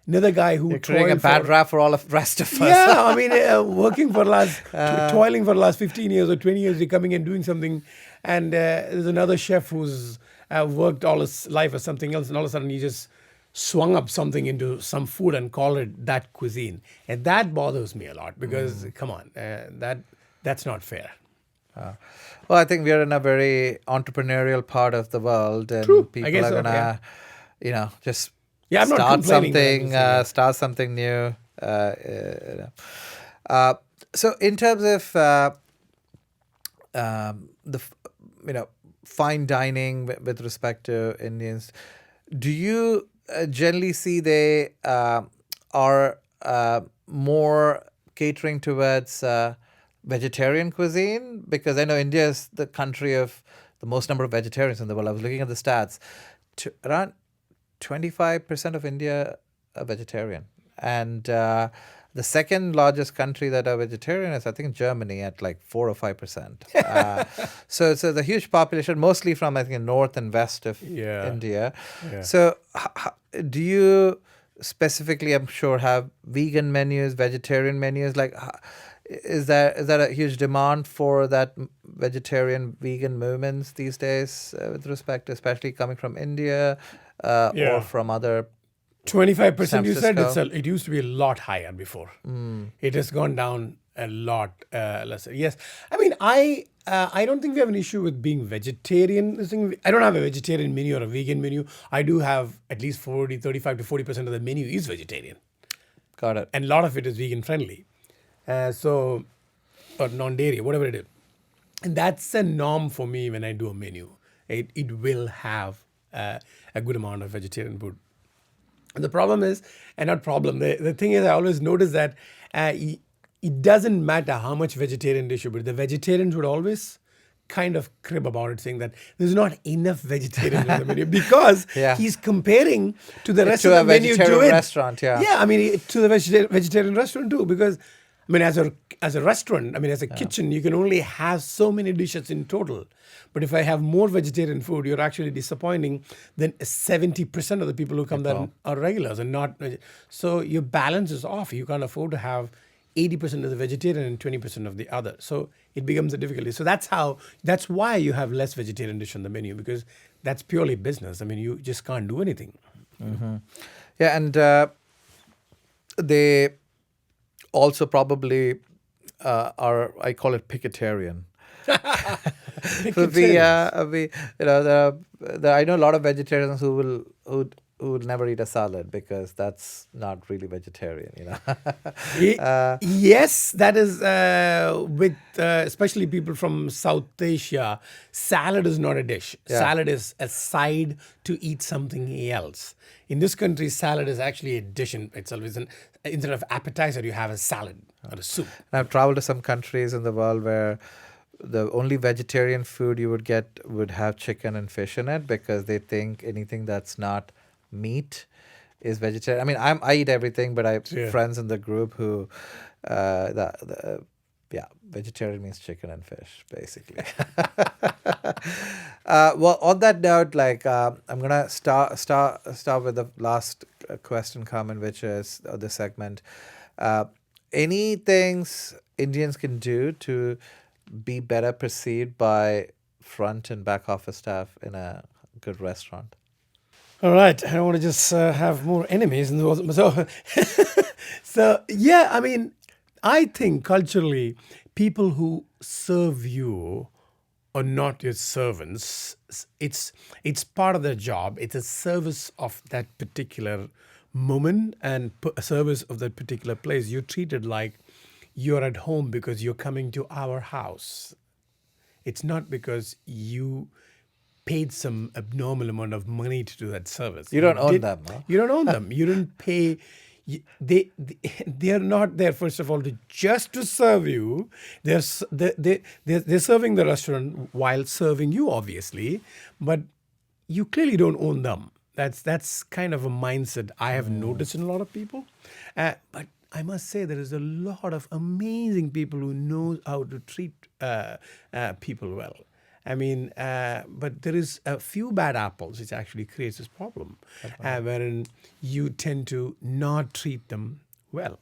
another guy who You're creating a bad rap for all of the rest of us. Yeah, I mean, toiling for the last 15 years or 20 years, you're coming and doing something, and there's another chef who's worked all his life or something else, and all of a sudden he just swung up something into some food and called it that cuisine. And that bothers me a lot because, come on, that's not fair. Well, I think we are in a very entrepreneurial part of the world, and True. I people guess are so, gonna, just Yeah, I'm not start complaining, but I'm something, just saying, start something new. So, in terms of fine dining with respect to Indians, do you generally see they are more catering towards vegetarian cuisine? Because I know India is the country of the most number of vegetarians in the world. I was looking at the stats. Around 25% of India are vegetarian. And the second largest country that are vegetarian is, I think, Germany at like 4 or 5%. So it's a huge population, mostly from, I think, north and west of India. Yeah. So do you specifically, I'm sure, have vegan menus, vegetarian menus? Like, is that a huge demand for that vegetarian vegan movements these days with respect, especially coming from India or from other 25% you said Francisco. it used to be a lot higher before. It has gone down a lot lesser. Yes, I mean I don't think we have an issue with being vegetarian. I don't have a vegetarian menu or a vegan menu. I do have at least 35 to 40% of the menu is vegetarian, Got it. and a lot of it is vegan friendly. Or non-dairy, whatever it is, and that's a norm for me when I do a menu. It will have a good amount of vegetarian food. And the problem is, and not problem, the thing is, I always notice that it doesn't matter how much vegetarian dish you put. The vegetarians would always kind of crib about it, saying that there's not enough vegetarian in the menu because he's comparing to the rest of the menu to it. Restaurant, yeah. Yeah, I mean, to the vegetarian restaurant too, because I mean, as a restaurant, I mean, as a kitchen, you can only have so many dishes in total. But if I have more vegetarian food, you're actually disappointing then 70% of the people who come there are regulars and not. So your balance is off. You can't afford to have 80% of the vegetarian and 20% of the other. So it becomes a difficulty. So that's why you have less vegetarian dish on the menu, because that's purely business. I mean, you just can't do anything. Mm-hmm. Yeah, and they also probably are, I call it picketarian. So we I know a lot of vegetarians who would never eat a salad because that's not really vegetarian, you know. Yes, that is with especially people from South Asia. Salad is not a dish. Yeah. Salad is a side to eat something else. In this country, salad is actually a dish in itself. Instead of appetizer, you have a salad or a soup. And I've traveled to some countries in the world where the only vegetarian food you would get would have chicken and fish in it because they think anything that's not meat is vegetarian. I mean, I eat everything, but I have friends in the group who, vegetarian means chicken and fish, basically. Well, on that note, like I'm gonna start with the last question comment, which is the segment. Any things Indians can do to be better perceived by front and back office staff in a good restaurant? All right, I don't want to just have more enemies in the world. So yeah, I mean, I think culturally, people who serve you are not your servants. It's part of their job. It's a service of that particular moment and a service of that particular place. You're treated like you're at home because you're coming to our house. It's not because you paid some abnormal amount of money to do that service. You don't own them, huh? You don't own them. You didn't pay. They are not there, first of all, just to serve you. They're serving the restaurant while serving you, obviously, but you clearly don't own them. That's kind of a mindset I have noticed in a lot of people. But I must say there is a lot of amazing people who know how to treat people well. I mean, but there is a few bad apples which actually creates this problem, wherein you tend to not treat them well.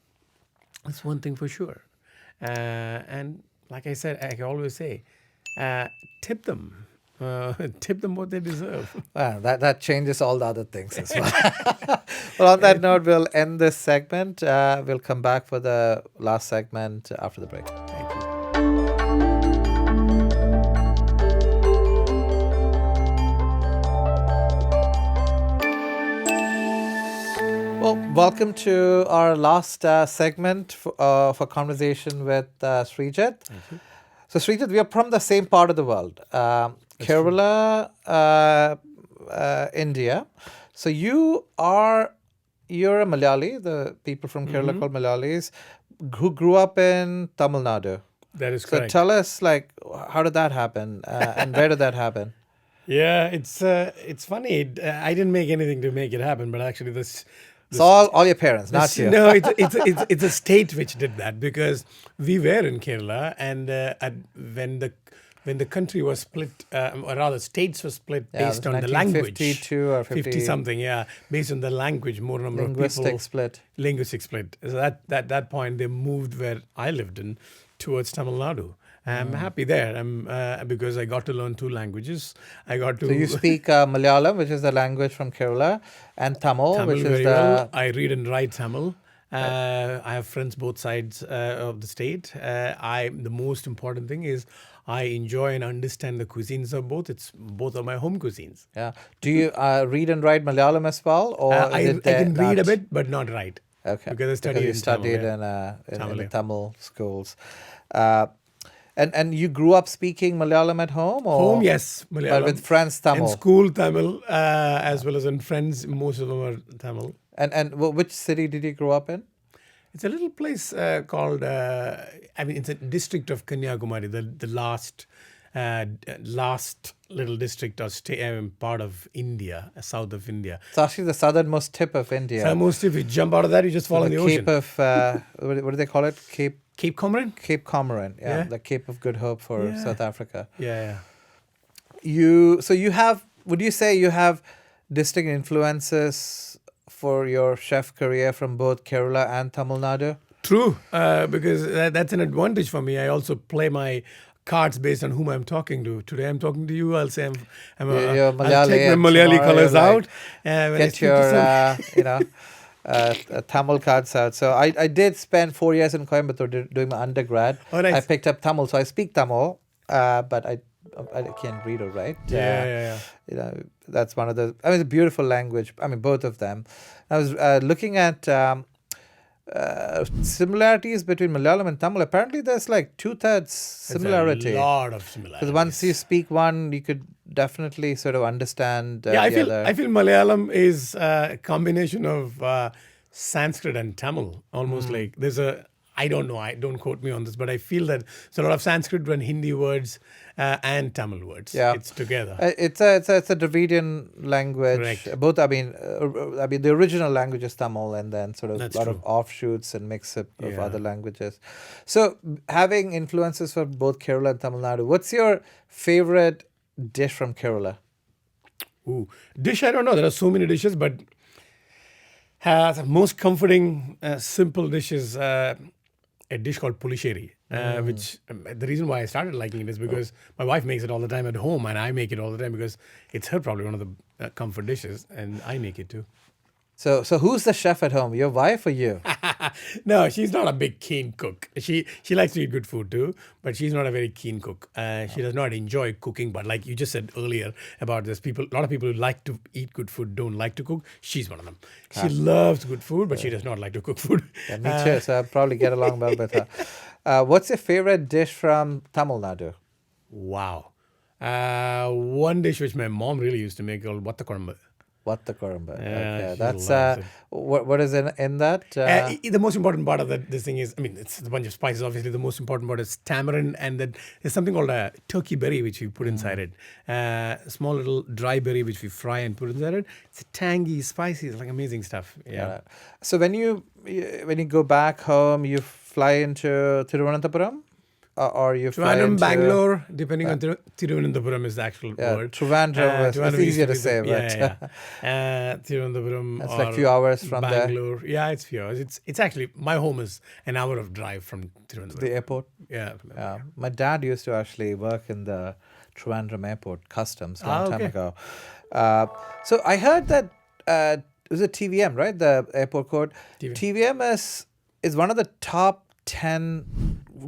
That's one thing for sure. And like I said, I always say, tip them. Tip them what they deserve. Well, that changes all the other things as well. Well, on that note, we'll end this segment. We'll come back for the last segment after the break. Thank you. Well, welcome to our last segment for conversation with Srijith. Thank you. So, Srijith, we are from the same part of the world, Kerala, India. So you're a Malayali, the people from Kerala called Malayalis, who grew up in Tamil Nadu. That is So correct. tell us, like, how did that happen, and where did that happen? Yeah, it's funny. I didn't make anything to make it happen, but actually It's all your parents, not you. No, it's a state which did that, because we were in Kerala, and when the country was split, or rather states were split Yeah, it based was on the language. 1952 or 50 something, yeah, based on the language, more number of people. Linguistic split. So that point they moved where I lived in towards Tamil Nadu. I'm happy there. Because I got to learn 2 languages. I got to. So you speak Malayalam, which is the language from Kerala, and Tamil, which is very the. well. I read and write Tamil. I have friends both sides of the state. The most important thing is I enjoy and understand the cuisines of both. Both are my home cuisines. Yeah. Do you read and write Malayalam as well, or I can read a bit, but not write. Okay. Because I studied you in studied Tamil, in the Tamil schools. And you grew up speaking Malayalam at home? Or? Home, yes, Malayalam. But with friends, Tamil? In school, Tamil, as well as in friends, most of them are Tamil. And which city did you grow up in? It's a little place called, it's a district of Kanyakumari, the last little district or part of India, south of India. It's actually the southernmost tip of India. Southernmost, if you jump out of that, you just fall in the ocean. Cape of, what do they call it? Cape Comorin? Cape Comorin, yeah. The Cape of Good Hope for South Africa. Yeah. Would you say you have distinct influences for your chef career from both Kerala and Tamil Nadu? True, because that's an advantage for me. I also play my cards based on whom I'm talking to. Today I'm talking to you. I'll say you're Malayali, I'll take my Malayali colors out. Get your Tamil cards out. So I did spend 4 years in Coimbatore doing my undergrad. Oh, nice. I picked up Tamil, so I speak Tamil, but I can't read or write. That's one of the. It's a beautiful language. Both of them. I was looking at similarities between Malayalam and Tamil. Apparently, there's like 2/3 similarity. There's a lot of similarities. Because once you speak one, you could definitely sort of understand. I feel Malayalam is a combination of Sanskrit and Tamil. Almost like there's a. I don't know. Don't quote me on this, but I feel that there's a lot of Sanskrit and Hindi words and Tamil words. Yeah, it's together. It's a Dravidian language. Correct. Both. The original language is Tamil, and then sort of a lot of offshoots and mix-up of other languages. So, having influences from both Kerala and Tamil Nadu, what's your favorite dish from Kerala? Ooh, dish, I don't know. There are so many dishes, but the most comforting, simple dish is a dish called pulisheri, which the reason why I started liking it is because my wife makes it all the time at home, and I make it all the time because it's her probably one of the comfort dishes, and I make it too. So who's the chef at home? Your wife or you? No, she's not a big keen cook. She likes to eat good food too, but she's not a very keen cook. She does not enjoy cooking. But like you just said earlier about this, a lot of people who like to eat good food don't like to cook. She's one of them. She loves good food, but she does not like to cook food. Yeah, me too. So I'll probably get along well with her. What's your favorite dish from Tamil Nadu? Wow. One dish which my mom really used to make called vattakuழம்பு. Vattakuழம்பு. Yeah, okay, that's what is in that? The most important part of this thing is, it's a bunch of spices. Obviously, the most important part is tamarind, and then there's something called a turkey berry which we put inside it. Small little dry berry which we fry and put inside it. It's tangy, spicy. It's like amazing stuff. Yeah. So when you go back home, you fly into Thiruvananthapuram? Or you fly Trivandrum, into Bangalore, depending on Thiruvananthapuram is the actual word. Trivandrum it's easier to say, but Thiruvananthapuram. It's like a few hours from Bangalore. Yeah, it's a few hours. It's actually, my home is an hour of drive from Thiruvananthapuram. The airport? Yeah. My dad used to actually work in the Trivandrum airport, customs, long time ago. So I heard that, it was a TVM, right? The airport code. TVM is one of the top 10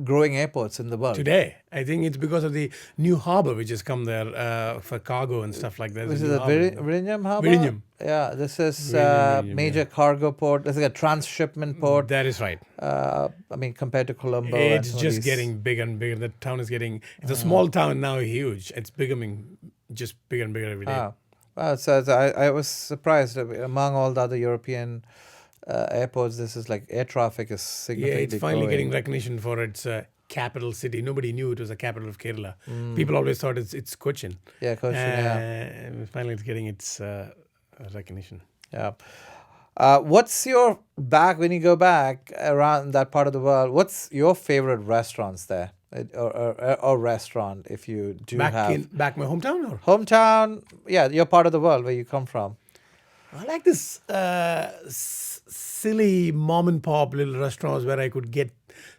growing airports in the world. Today, I think it's because of the new harbour which has come there for cargo and stuff like that. This is the Vizhinjam harbour? Vizhinjam. Yeah, this is major cargo port. This is a transshipment port. That is right. Compared to Colombo. It's just getting bigger and bigger. The town is getting, it's a small town now, huge. It's becoming just bigger and bigger every day. I was surprised. Among all the other European airports, this is like air traffic is Yeah, significantly it's finally growing. getting recognition for its capital city. Nobody knew it was the capital of Kerala. People always thought it's Cochin. Yeah, Cochin, yeah. And finally, it's getting its recognition. Yeah. What's your when you go back around that part of the world? What's your favorite restaurants there, or restaurant if you do have Back my hometown, or hometown? Yeah, your part of the world where you come from. I like this silly mom and pop little restaurants where I could get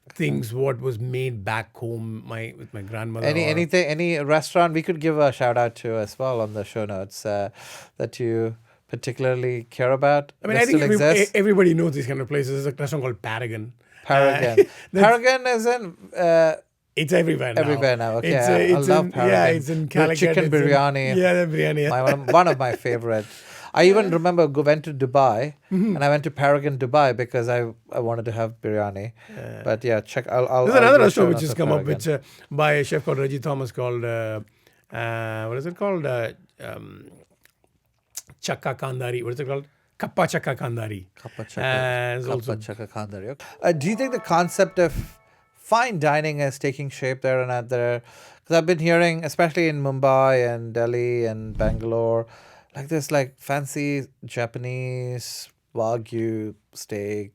things what was made back home with my grandmother. Any restaurant we could give a shout out to as well on the show notes that you particularly care about? I mean, that I think still exists? everybody knows these kind of places. There's a restaurant called Paragon. Paragon. Paragon is in. It's everywhere now. Everywhere now. Okay, It's I love in, Paragon. yeah, it's in The Calicut. chicken it's in- biryani. Yeah, the biryani. One of my favorite. I even remember went to Dubai and I went to Paragon Dubai because I wanted to have biryani. But yeah, I'll There's I'll another do a restaurant shout which out has to come up, Paragon. which by a chef called Reggie Thomas, called what is it called? Chakka Kandari. What is it called? Kappa Chakka Kandari. Kappa Chakka It's also Kandari. Do you think the concept of fine dining is taking shape there and out there? Because I've been hearing, especially in Mumbai and Delhi and Bangalore, like this like fancy Japanese Wagyu steak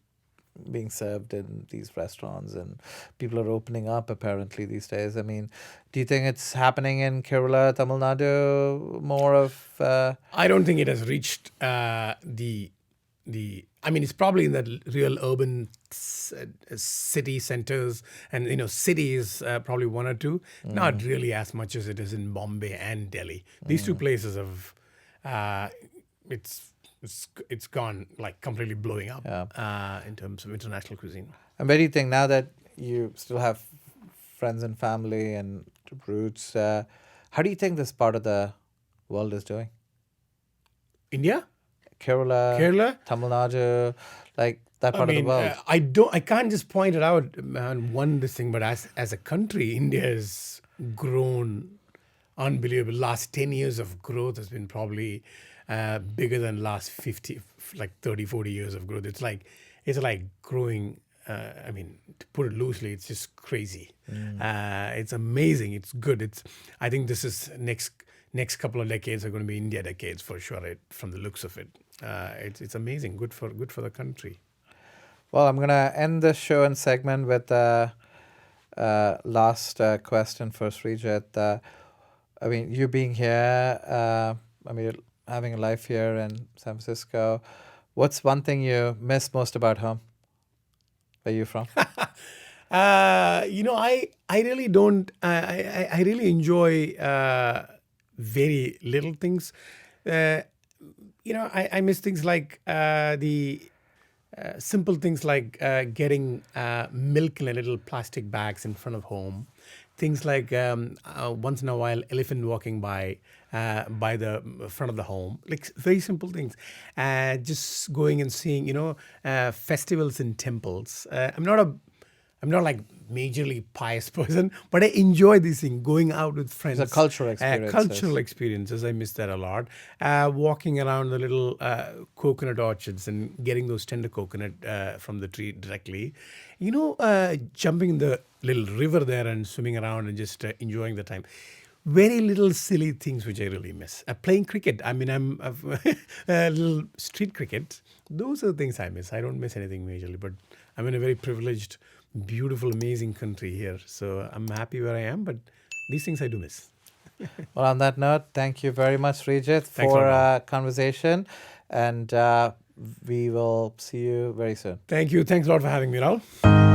being served in these restaurants, and people are opening up apparently these days. I mean, do you think it's happening in Kerala, Tamil Nadu, more of I don't think it has reached the. I mean, it's probably in the real urban city centers, and cities, probably one or two. Not really as much as it is in Bombay and Delhi. These two places have, it's gone like completely blowing up in terms of international cuisine. and where do you think, now that you still have friends and family and roots, how do you think this part of the world is doing? India, Kerala, Tamil Nadu, like that part of the world. I can't just point it out on this thing, but as a country, India has grown unbelievable. Last 10 years of growth has been probably bigger than last 50, like 30, 40 years of growth. It's like growing. I mean, to put it loosely, it's just crazy. It's amazing. It's good. I think this is next couple of decades are going to be India decades for sure. From the looks of it, it's amazing. Good for the country. Well, I'm gonna end the show and segment with the last question for Srijith. I mean, you being here, I mean, you're having a life here in San Francisco. What's one thing you miss most about home? Where are you from? I really don't. I really enjoy very little things. I miss things like the simple things like getting milk in a little plastic bags in front of home. Things like once in a while elephant walking by the front of the home, like very simple things. Just going and seeing, festivals in temples. I'm not like majorly pious person, but I enjoy these things. Going out with friends, It's a cultural experience. cultural experiences. I miss that a lot. Walking around the little coconut orchards and getting those tender coconut from the tree directly. Jumping in the little river there and swimming around and just enjoying the time. Very little silly things which I really miss. Playing cricket. I mean, I'm a little street cricket. Those are the things I miss. I don't miss anything majorly, but I'm in a very privileged, beautiful, amazing country here. So I'm happy where I am, but these things I do miss. Well, on that note, thank you very much, Srijith, Thanks a for lot. conversation, and we will see you very soon. Thank you. Thanks a lot for having me, Rahul.